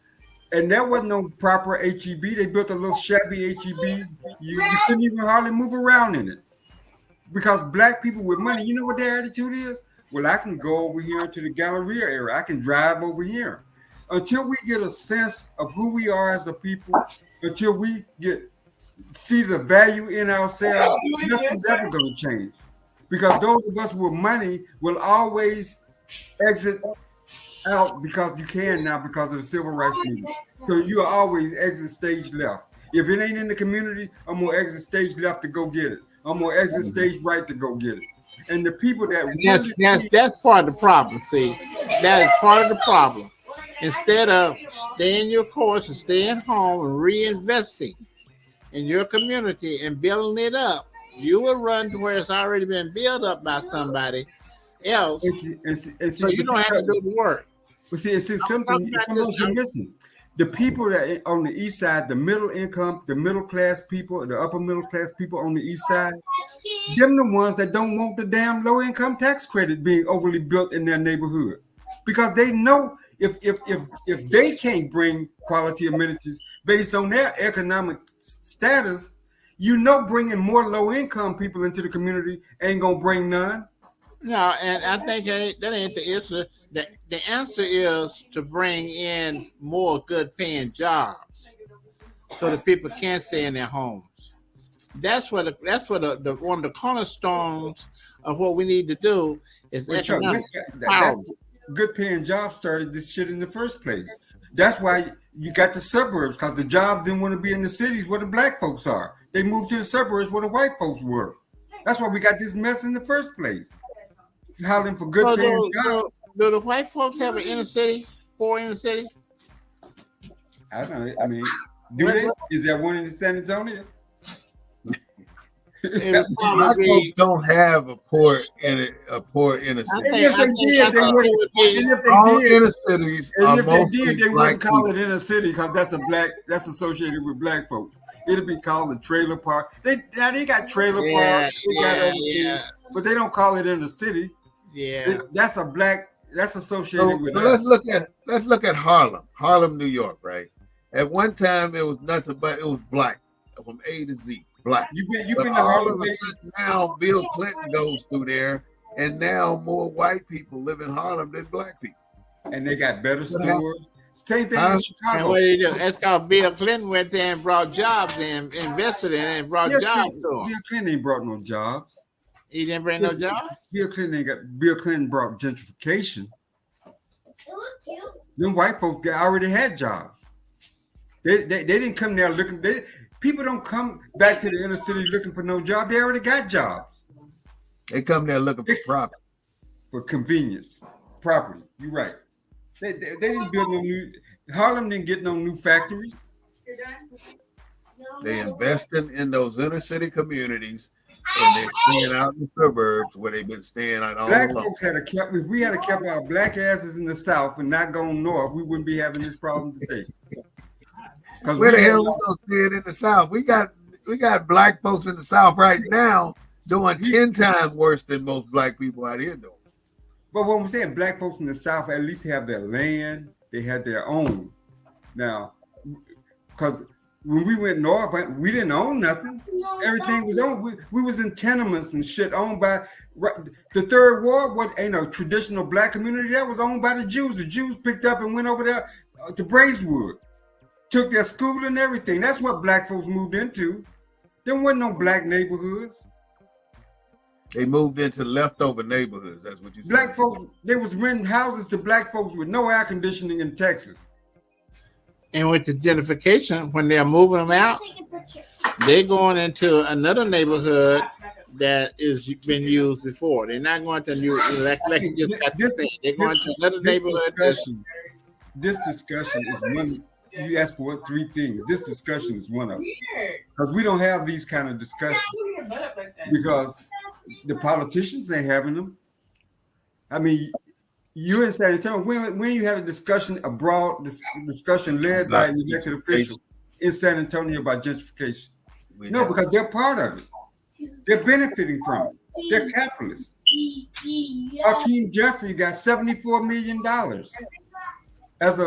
and there wasn't no proper HEB. They built a little shabby HEB. You couldn't even hardly move around in it, because black people with money, you know what their attitude is? well, I can go over here to the Galleria area. I can drive over here. Until we get a sense of who we are as a people, until we see the value in ourselves, nothing's ever going to change. Because those of us with money will always exit out because you can now because of the civil rights movement. So you always exit stage left. If it ain't in the community, I'm gonna exit stage left to go get it. I'm gonna exit stage right to go get it. And the people that that's part of the problem. See, that is part of the problem. Instead of staying your course and staying home and reinvesting in your community and building it up, you will run to where it's already been built up by somebody else. So you don't have to do the work. But see, it's something you're missing. The people that on the east side, the middle income, the middle class people, the upper middle class people on the east side, them the ones that don't want the damn low income tax credit being overly built in their neighborhood, because they know if they can't bring quality amenities based on their economic status, bringing more low income people into the community ain't gonna bring none. No, and I think that ain't the answer. The answer is to bring in more good paying jobs so that people can stay in their homes. That's what the one of the cornerstones of what we need to do is economic power. Good paying jobs started this shit in the first place. That's why you got the suburbs, because the jobs didn't want to be in the cities where the black folks are. They moved to the suburbs where the white folks were. That's why we got this mess in the first place. Hollering for good paying jobs. Do the white folks have an inner city, poor inner city? I don't know. I mean, do they? Is there one in San Antonio? Black folks don't have a poor inner city. All inner cities are mostly they wouldn't call it inner city because that's associated with black folks. It'll be called a trailer park. They got trailer parks, but they don't call it inner city. Yeah, that's associated with. So let's look at Harlem, New York. Right, at one time it was nothing but it was black from A to Z. Black. You've been to Harlem. Now Bill Clinton goes through there, and now more white people live in Harlem than black people, and they got better stores. Same thing in Chicago. And what did he do? That's called Bill Clinton went there and brought jobs and invested in it and brought jobs to him. Bill Clinton ain't brought no jobs. He didn't bring no jobs? Bill Clinton brought gentrification. Them white folks already had jobs. They didn't come there looking. People don't come back to the inner city looking for no job. They already got jobs. They come there looking for property. For convenience. Property. You're right. They didn't build no new. Harlem didn't get no new factories. They invested in those inner city communities, and they're staying out in the suburbs where they've been staying out all along. Black folks if we had kept our black asses in the South and not gone north, we wouldn't be having this problem today. Where the hell we gonna see it in the South? We got black folks in the South right now doing 10 times worse than most black people out here doing. But what I'm saying, black folks in the South at least have their land. They had their own. Now, because when we went north, we didn't own nothing. Everything was owned. We was in tenements and shit owned by the Third Ward. What ain't a traditional black community that was owned by the Jews. The Jews picked up and went over there to Braeswood, took their school and everything. That's what black folks moved into. There wasn't no black neighborhoods. They moved into leftover neighborhoods. That's what you said. Black folks, they was renting houses to black folks with no air conditioning in Texas. And with the gentrification, when they're moving them out, they're going into another neighborhood that is been used before. They're not going to new like you just got to say. They're going to another neighborhood. This discussion is one. You asked for 3 things. This discussion is one of them. Because we don't have these kind of discussions. Because the politicians ain't having them. I mean, you in San Antonio, when you had a discussion, a broad discussion led by an elected official in San Antonio about gentrification? No, because they're part of it. They're benefiting from it. They're capitalists. Hakeem Jeffrey got $74 million as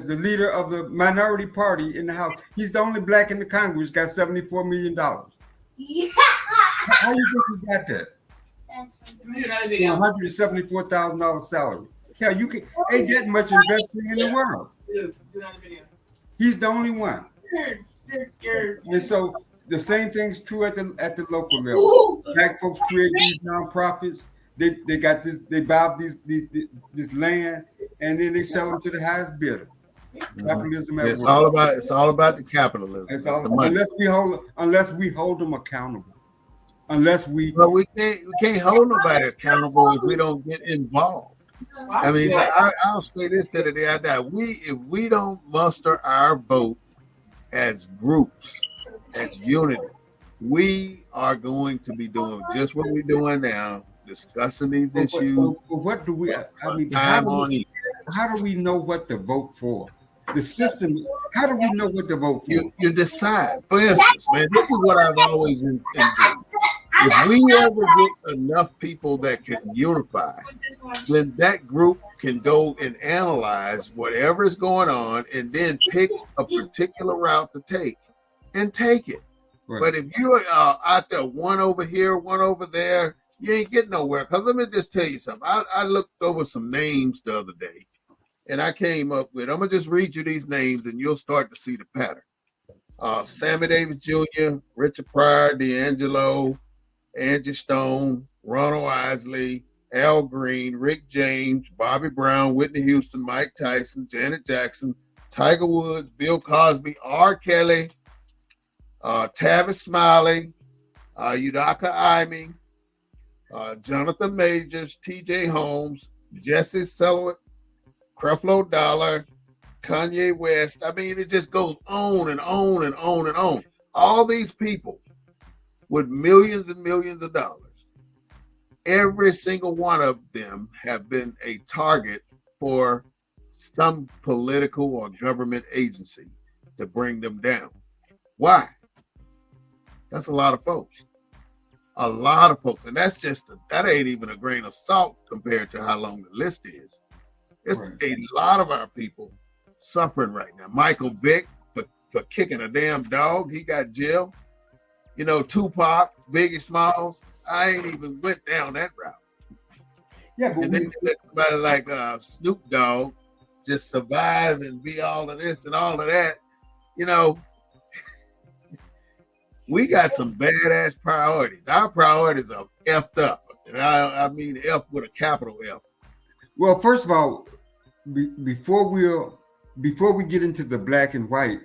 the leader of the minority party in the House. He's the only black in the Congress, got $74 million. How you think he got that? $174,000 salary. Hell, you can ain't that much investing in the world. He's the only one. And so the same thing's true at the local level. Black folks create these nonprofits. They got this. They buy up this land, and then they sell them to the highest bidder. Capitalism at It's work. all about the capitalism. It's It's all, the money. unless we hold them accountable. Unless we But we can't hold nobody accountable if we don't get involved. I mean, I'll say this to the day I die. If we don't muster our vote as groups, as unity, we are going to be doing just what we're doing now, discussing these issues. But what do we? I mean, Time on it. how do we know what to vote for? The system. How do we know what to vote for? You decide. For instance, man, this is what I've always envisioned. If we ever get enough people that can unify, then that group can go and analyze whatever is going on and then pick a particular route to take and take it. Right. But if you're out there, one over here, one over there, you ain't getting nowhere. Because let me just tell you something. I looked over some names the other day, and I came up with, I'm going to just read you these names, and you'll start to see the pattern. Sammy Davis Jr., Richard Pryor, D'Angelo, Angie Stone, Ronald Isley, Al Green, Rick James, Bobby Brown, Whitney Houston, Mike Tyson, Janet Jackson, Tiger Woods, Bill Cosby, R. Kelly, Tavis Smiley, Yudaka Iming, Jonathan Majors, T.J. Holmes, Jesse Selleck, Creflo Dollar, Kanye West. I mean, it just goes on and on and on and on. All these people with millions and millions of dollars. Every single one of them have been a target for some political or government agency to bring them down. Why? That's a lot of folks. A lot of folks. And that's that ain't even a grain of salt compared to how long the list is. It's Right. a lot of our people suffering right now. Michael Vick for kicking a damn dog. He got jail. You know, Tupac, Biggie Smalls. I ain't even went down that route. Yeah, but And then you let somebody like Snoop Dogg just survive and be all of this and all of that. You know, we got some badass priorities. Our priorities are effed up. And I mean F with a capital F. well, first of all, before we get into the black and white,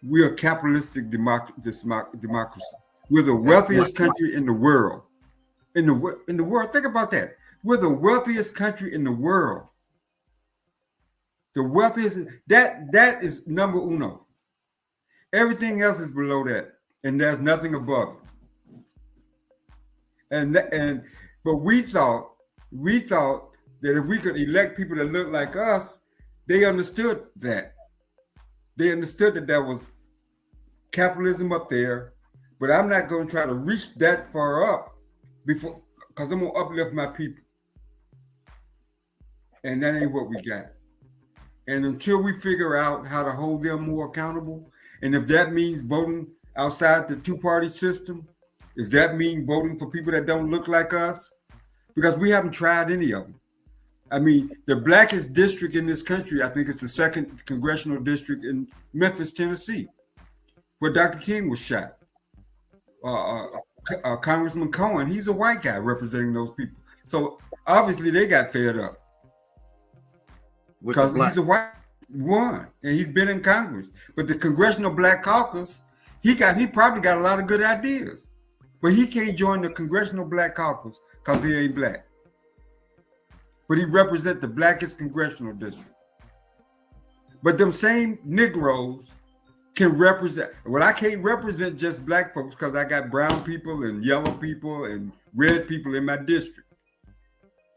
we're a capitalistic democracy. We're the wealthiest country in the world. In the world, think about that. We're the wealthiest country in the world. The wealthiest. That is number uno. Everything else is below that, and there's nothing above it. But we thought that if we could elect people that look like us, they understood that. They understood that there was capitalism up there, but I'm not going to try to reach that far up before, because I'm going to uplift my people. And that ain't what we got. And until we figure out how to hold them more accountable, and if that means voting outside the two-party system, does that mean voting for people that don't look like us? Because we haven't tried any of them. I mean, the blackest district in this country, I think it's the second congressional district in Memphis, Tennessee, where Dr. King was shot. Congressman Cohen, he's a white guy representing those people. So obviously they got fed up because he's a white one and he's been in Congress. But the Congressional Black Caucus, he probably got a lot of good ideas, but he can't join the Congressional Black Caucus because he ain't black. But he represents the blackest congressional district. But them same Negroes can represent, well, I can't represent just black folks because I got brown people and yellow people and red people in my district.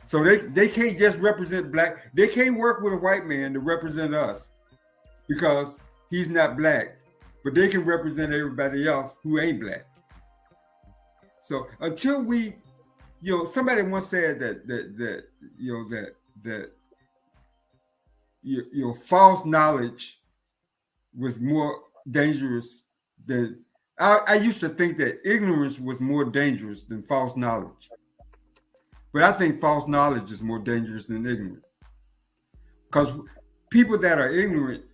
So they can't just represent black. They can't work with a white man to represent us because he's not black, but they can represent everybody else who ain't black. So until we, somebody once said that false knowledge was more dangerous than I used to think that ignorance was more dangerous than false knowledge. But I think false knowledge is more dangerous than ignorant. Because people that are ignorant,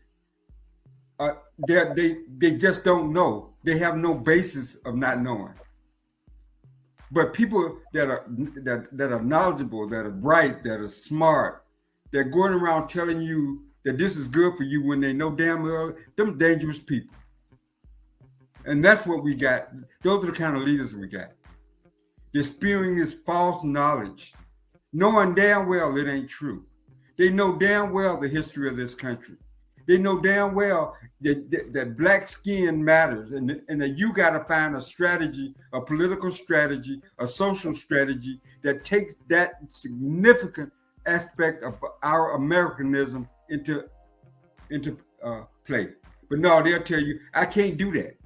they just don't know. They have no basis of not knowing. But people that are knowledgeable, that are bright, that are smart, they're going around telling you that this is good for you when they know damn well them dangerous people. And that's what we got. Those are the kind of leaders we got. They're spewing this false knowledge, knowing damn well it ain't true. They know damn well the history of this country. They know damn well that black skin matters, and that you got to find a strategy, a political strategy, a social strategy that takes that significant aspect of our Americanism into play. But no, they'll tell you, I can't do that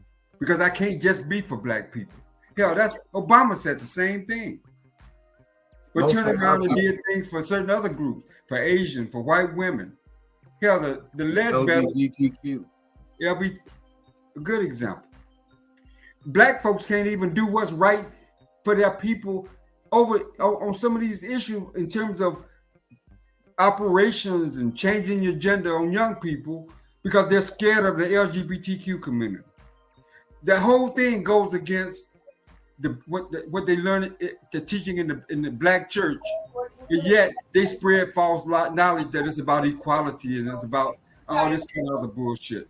because I can't just be for black people. Hell, that's Obama said the same thing. But turn around and did things for certain other groups, for Asian, for white women. Hell, the lead LGBTQ. It'll be a good example. Black folks can't even do what's right for their people on some of these issues in terms of operations and changing your gender on young people because they're scared of the LGBTQ community. The whole thing goes against what they learn the teaching in the black church, and yet they spread false knowledge that it's about equality and it's about all this kind of other bullshit.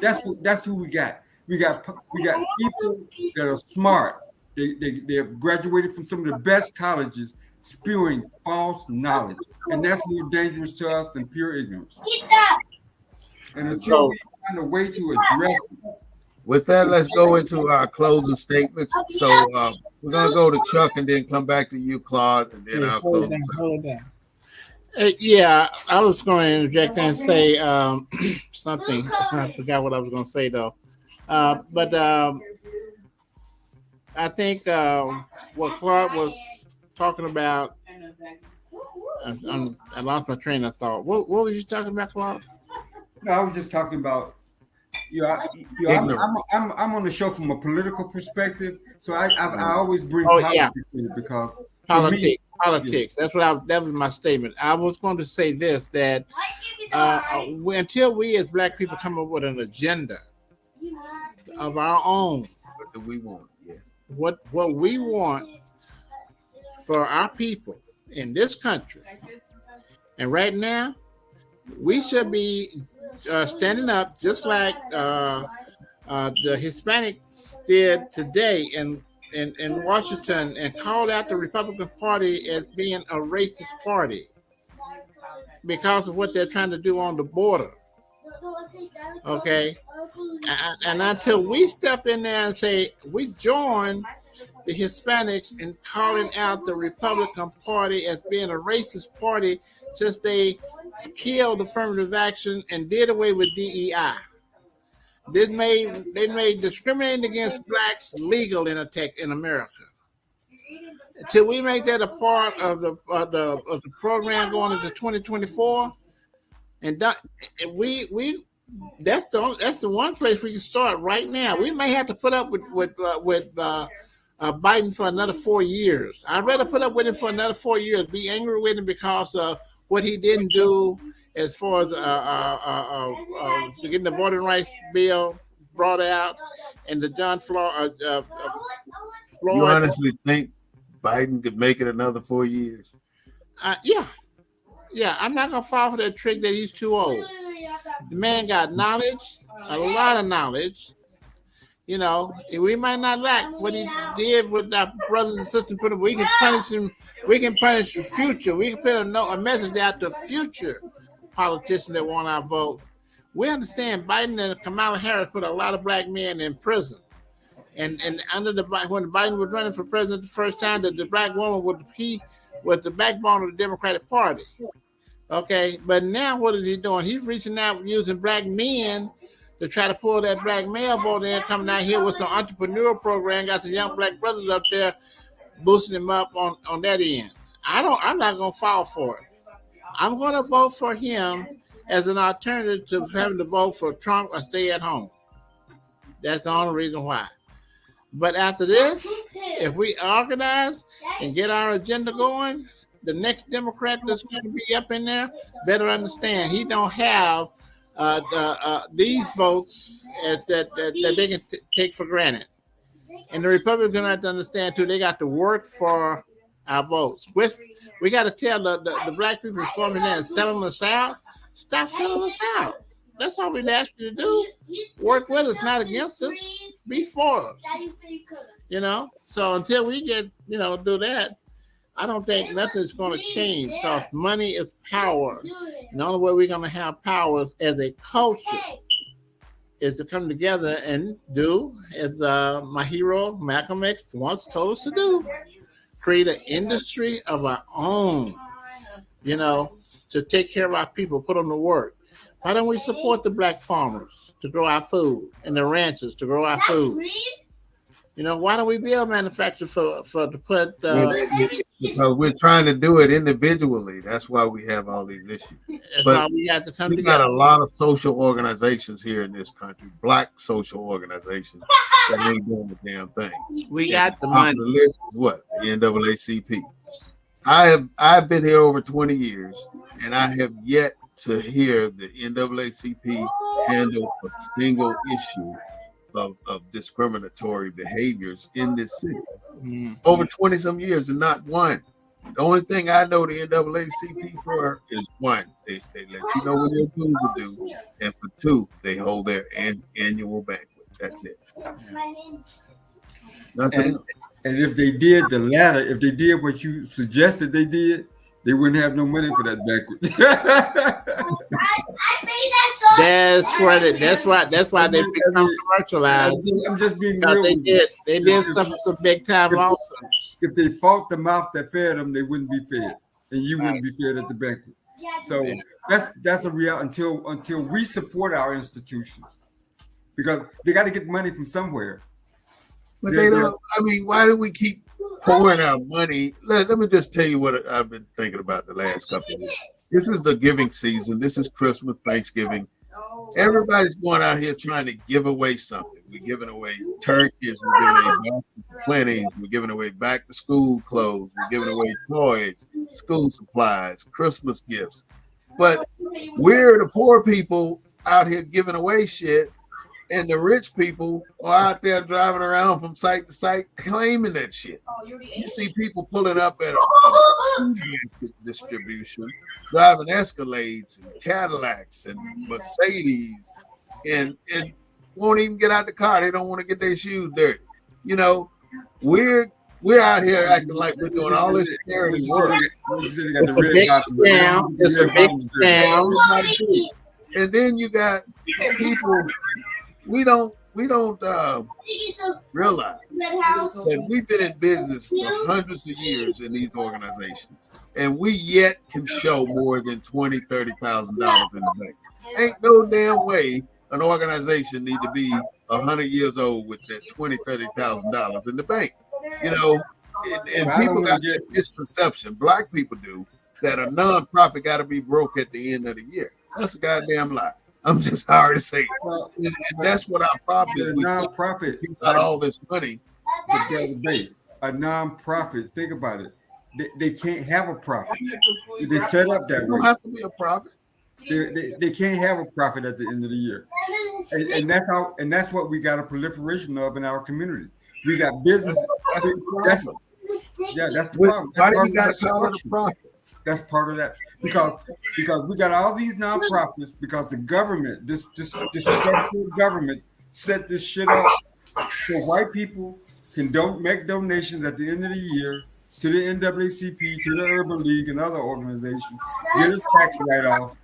That's who we got. We got people that are smart. They have graduated from some of the best colleges, spewing false knowledge, and that's more dangerous to us than pure ignorance. And until we find a way to address it. With that, let's go into our closing statements. So we're gonna go to Chuck and then come back to you, Claude, and then I'll close. Yeah, I was going to interject and say something. I forgot what I was going to say though. But I think what Claude was talking about. I lost my train of thought. What were you talking about, Claude? No, I was just talking about. I'm on the show from a political perspective, so I always bring politics in it because politics. That's that was my statement. I was going to say this that until we as black people come up with an agenda of our own, what do we want? Yeah. What we want for our people in this country, and right now, we should be standing up just like the Hispanics did today in Washington and called out the Republican Party as being a racist party because of what they're trying to do on the border. Okay, and until we step in there and say we join the Hispanics in calling out the Republican Party as being a racist party since they killed affirmative action and did away with DEI. They made discriminating against blacks legal in America. Until we make that a part of the program going into 2024, and that's the one place we can start right now. We may have to put up with Biden for another 4 years. I'd rather put up with him for another 4 years, be angry with him because of what he didn't do as far as getting the voting rights bill brought out and the John Floyd. You honestly think Biden could make it another 4 years? Yeah. I'm not gonna fall for that trick that he's too old. The man got knowledge, a lot of knowledge. You know, we might not like what he did with our brothers and sisters, but we can punish him. We can punish the future. We can put a message out to future politicians that want our vote. We understand Biden and Kamala Harris put a lot of black men in prison. And when Biden was running for president the first time, the black woman was the backbone of the Democratic Party. Okay, but now what is he doing? He's reaching out using black men to try to pull that black male vote in, coming out here with some entrepreneurial program, got some young black brothers up there boosting him up on that end. I'm not gonna fall for it. I'm gonna vote for him as an alternative to having to vote for Trump or stay at home. That's the only reason why. But after this, if we organize and get our agenda going, the next Democrat that's going to be up in there better understand he don't have these votes that they can take for granted. And the Republicans going to have to understand too. They got to work for our votes. We got to tell the black people who's forming there and selling us out. Stop selling us out. That's all we ask you to do. Work with us, not against us. Be for us. So until we get, do that, I don't think nothing's going to change because money is power. And the only way we're going to have power as a culture is to come together and do, as my hero Malcolm X once told us to do, create an industry of our own, to take care of our people, put them to work. Why don't we support the black farmers to grow our food and the ranchers to grow our food? Why don't we build manufacturers to put... because we're trying to do it individually. That's why we have all these issues. That's why we got to come together. We got a lot of social organizations here in this country, black social organizations that ain't doing the damn thing. We got the money. The list is what? The NAACP. I've been here over 20 years, and I have yet to hear the NAACP handle a single issue of discriminatory behaviors in this city. Over 20 some years and not one. The only thing I know the NAACP for is one. They let you know what your dues are due, and for two, they hold their annual banquet. That's it. Nothing else. And if they did the latter, if they did what you suggested they did, they wouldn't have no money for that banquet. That's why they become commercialized. I'm just being real. They did some big time lawsuits. If they fought the mouth that fed them, they wouldn't be fed, and you wouldn't be fed at the banquet. So that's a real until we support our institutions, because they got to get money from somewhere. But they don't. I mean, why do we keep pouring our money? Let me just tell you what I've been thinking about the last couple of years. This is the giving season. This is Christmas, Thanksgiving. Everybody's going out here trying to give away something. We're giving away turkeys. We're giving away plenties. We're giving away back to school clothes. We're giving away toys, school supplies, Christmas gifts. But we're the poor people out here giving away shit. And the rich people are out there driving around from site to site claiming that shit. You see people pulling up at a distribution, driving Escalades and Cadillacs and Mercedes, and won't even get out the car. They don't want to get their shoes dirty. We're out here acting like we're doing all this charity work. It's a big scam. It's a big scam. And then you got people. We don't realize that we've been in business for hundreds of years in these organizations, and we yet can show more than $20,000, $30,000 in the bank. Ain't no damn way an organization need to be 100 years old with that $20,000, $30,000 in the bank. And people got this misconception, black people do, that a nonprofit got to be broke at the end of the year. That's a goddamn lie. I'm just sorry to say it. And that's what our problem is. A nonprofit got all this money. A nonprofit, think about it. They can't have a profit. They set up that way. Don't have to be a profit. They can't have a profit at the end of the year. And that's what we got a proliferation of in our community. We got business. That's the problem. Why do you got to call it a profit? That's part of that. Because we got all these nonprofits, because the government, this structural government set this shit up so white people can make donations at the end of the year to the NAACP, to the Urban League and other organizations, get a tax write-off,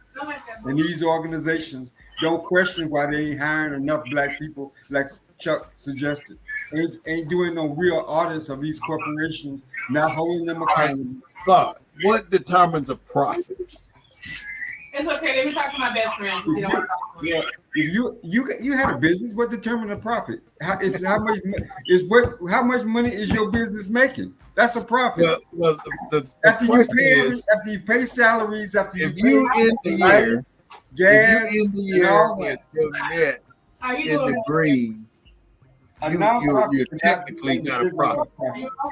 and these organizations don't question why they ain't hiring enough black people, like Chuck suggested. Ain't doing no real audits of these corporations, not holding them accountable. God, what determines a profit? It's okay. Let me talk to my best friend. If you had a business, what determines a profit? How much money is your business making? That's a profit. Well, after you pay salaries, after you end the year, gas, with your net in the green, you technically not a profit.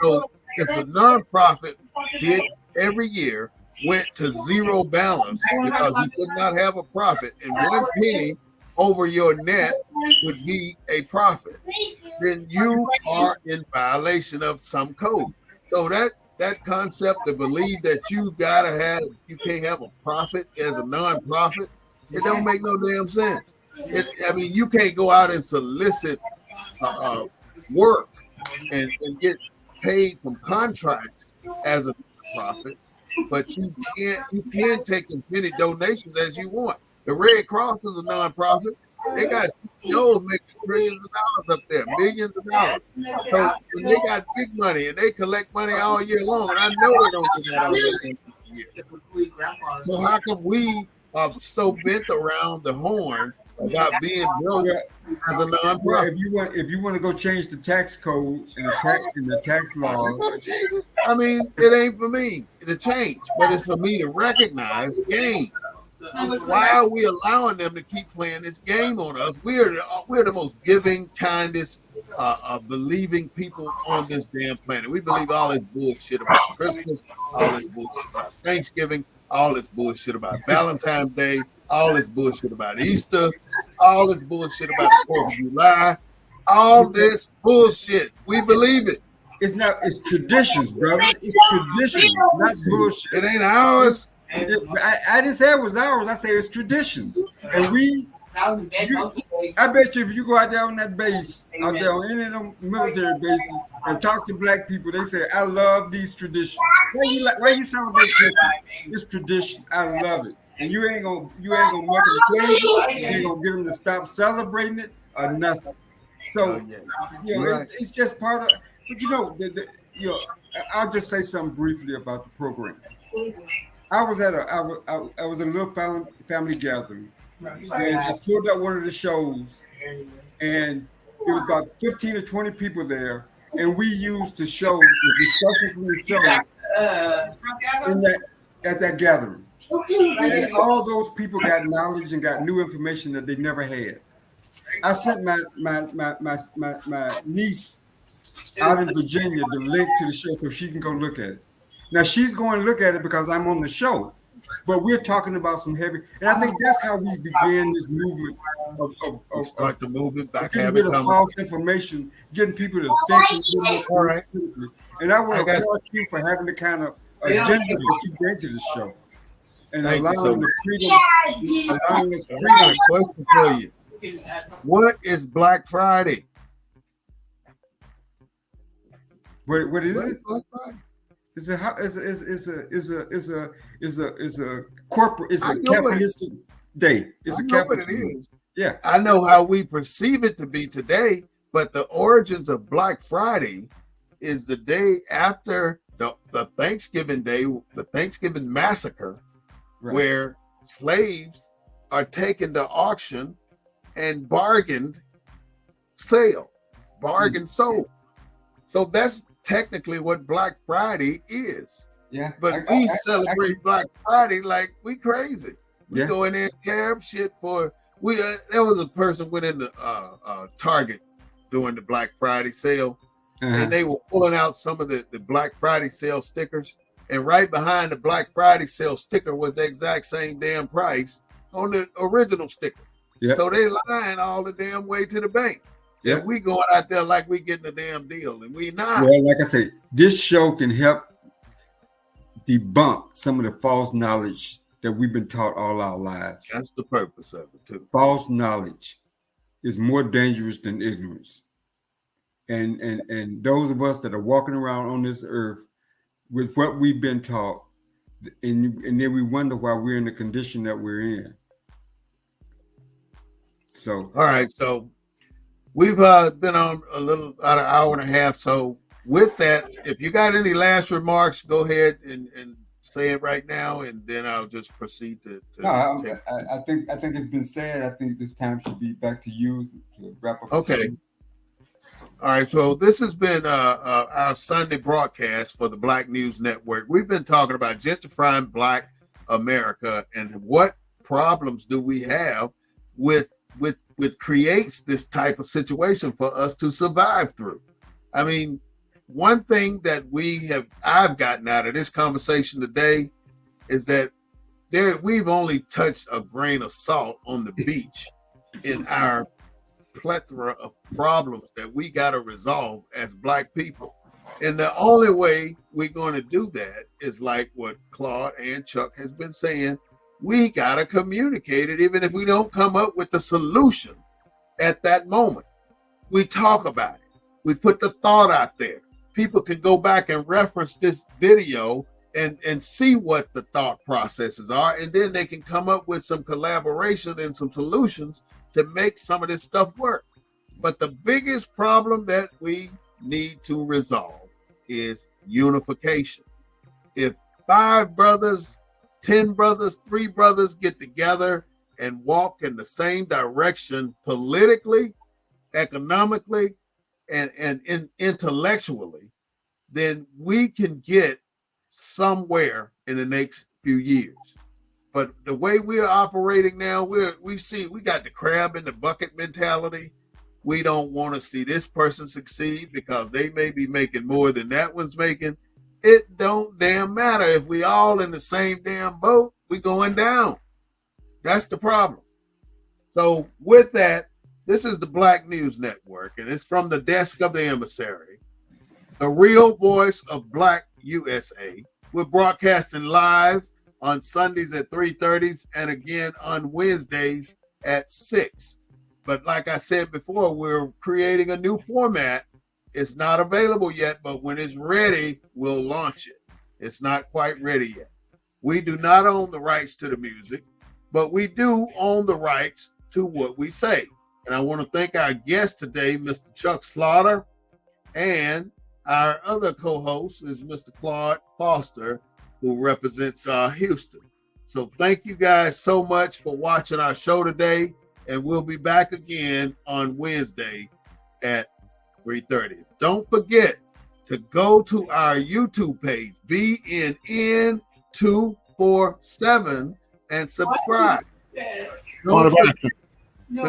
So if a nonprofit did every year went to zero balance because you could not have a profit, and 1 penny over your net would be a profit, then you are in violation of some code. So that concept to believe that you can't have a profit as a nonprofit, it don't make no damn sense. You can't go out and solicit work and get paid from contracts as a profit, but you can take as many donations as you want. The Red Cross is a nonprofit. They got CEOs making trillions of dollars up there, millions of dollars. So and they got big money and they collect money all year long. And I know they don't do that all year. So how come we are so bent around the horn about being brilliant as a nonprofit? If you want to go change the tax code and the tax law, I mean, it ain't for me to change, but it's for me to recognize game. Why are we allowing them to keep playing this game on us? We're the most giving, kindest, believing people on this damn planet. We believe all this bullshit about Christmas, all this bullshit about Thanksgiving, all this bullshit about Valentine's Day, all this bullshit about Easter, all this bullshit about the 4th of July, all this bullshit. We believe it. It's traditions, brother. It's traditions, not bullshit. It ain't ours. I didn't say it was ours. I say it's traditions. And I bet you if you go out there on that base, out there on any of them military bases and talk to black people, they say, I love these traditions. Why you celebrate Christmas? It's tradition. I love it. And you ain't gonna make them change it. You ain't gonna get them to stop celebrating it or nothing. So it's just part of. But I'll just say something briefly about the program. I was at a little family gathering, and I pulled up one of the shows, and it was about 15 or 20 people there, and we used the show, the discussion from the show, at that gathering. And all those people got knowledge and got new information that they never had. I sent my niece out in Virginia the link to the show so she can go look at it. Now she's going to look at it because I'm on the show, but we're talking about some heavy, and I think that's how we began this movement of start the movement back, getting rid of false information, getting people to think. All right. And I want to applaud you for having the kind of agenda that you bring to the show, and allowing the freedom. I got a question for you. What is Black Friday? What is it? Black Friday? It's a corporate. It's a capitalistic day. It's a capitalist. What it is. Yeah, I know how we perceive it to be today, but the origins of Black Friday is the day after the Thanksgiving Day, the Thanksgiving massacre, right, where slaves are taken to auction and bargained sold. So that's technically what Black Friday is. Yeah. But we celebrate Black Friday like we crazy. We go in there and tear up shit for there was a person went into Target during the Black Friday sale, and they were pulling out some of the Black Friday sale stickers, and right behind the Black Friday sale sticker was the exact same damn price on the original sticker. Yeah. So they lying all the damn way to the bank. Yeah, we going out there like we getting a damn deal, and we not. Well, like I say, this show can help debunk some of the false knowledge that we've been taught all our lives. That's the purpose of it too. False knowledge is more dangerous than ignorance, and those of us that are walking around on this earth with what we've been taught, and then we wonder why we're in the condition that we're in. So, all right, so. We've been on about an hour and a half. So with that, if you got any last remarks, go ahead and say it right now, and then I'll just proceed to I think it's been said. I think this time should be back to you to wrap up. Okay. All right. So this has been our Sunday broadcast for the Black News Network. We've been talking about gentrifying Black America and what problems do we have with which creates this type of situation for us to survive through. I mean, one thing that I've gotten out of this conversation today is that we've only touched a grain of salt on the beach in our plethora of problems that we got to resolve as Black people. And the only way we're going to do that is like what Claude and Chuck has been saying. We got to communicate it, even if we don't come up with the solution at that moment. We talk about it. We put the thought out there. People can go back and reference this video and see what the thought processes are, and then they can come up with some collaboration and some solutions to make some of this stuff work. But the biggest problem that we need to resolve is unification. If 5 brothers, 10 brothers, 3 brothers get together and walk in the same direction politically, economically, and intellectually, then we can get somewhere in the next few years. But the way we're operating now, we got the crab in the bucket mentality. We don't want to see this person succeed because they may be making more than that one's making. It don't damn matter. If we all in the same damn boat, we going down. That's the problem. So with that, this is the Black News Network, and it's from the desk of the emissary, the real voice of Black USA. We're broadcasting live on Sundays at 3:30 and again on Wednesdays at 6. But like I said before, we're creating a new format. It's not available yet, but when it's ready, we'll launch it. It's not quite ready yet. We do not own the rights to the music, but we do own the rights to what we say. And I want to thank our guest today, Mr. Chuck Slaughter, and our other co-host is Mr. Claude Foster, who represents Houston. So thank you guys so much for watching our show today, and we'll be back again on Wednesday at 3:30. Don't forget to go to our YouTube page, BNN247, and subscribe. Don't forget to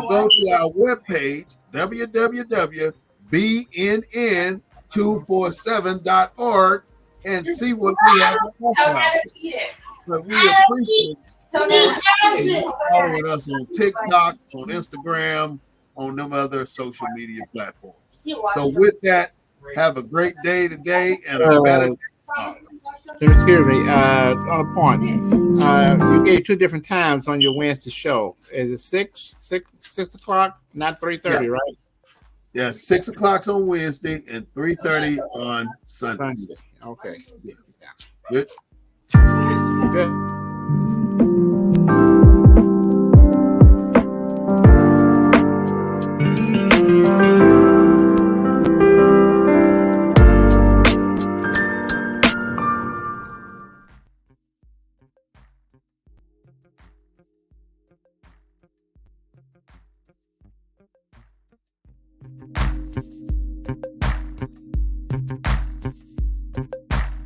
go to our webpage, www.bnn247.org, and see what we have to offer. But we appreciate following us on TikTok, on Instagram, on them other social media platforms. So with that, have a great day today and a better. Excuse me, on a point. You gave 2 different times on your Wednesday show. Is it 6 o'clock, not 3:30, right? Yeah, 6 o'clock on Wednesday and 3:30 on Sunday. Okay. Good. Good.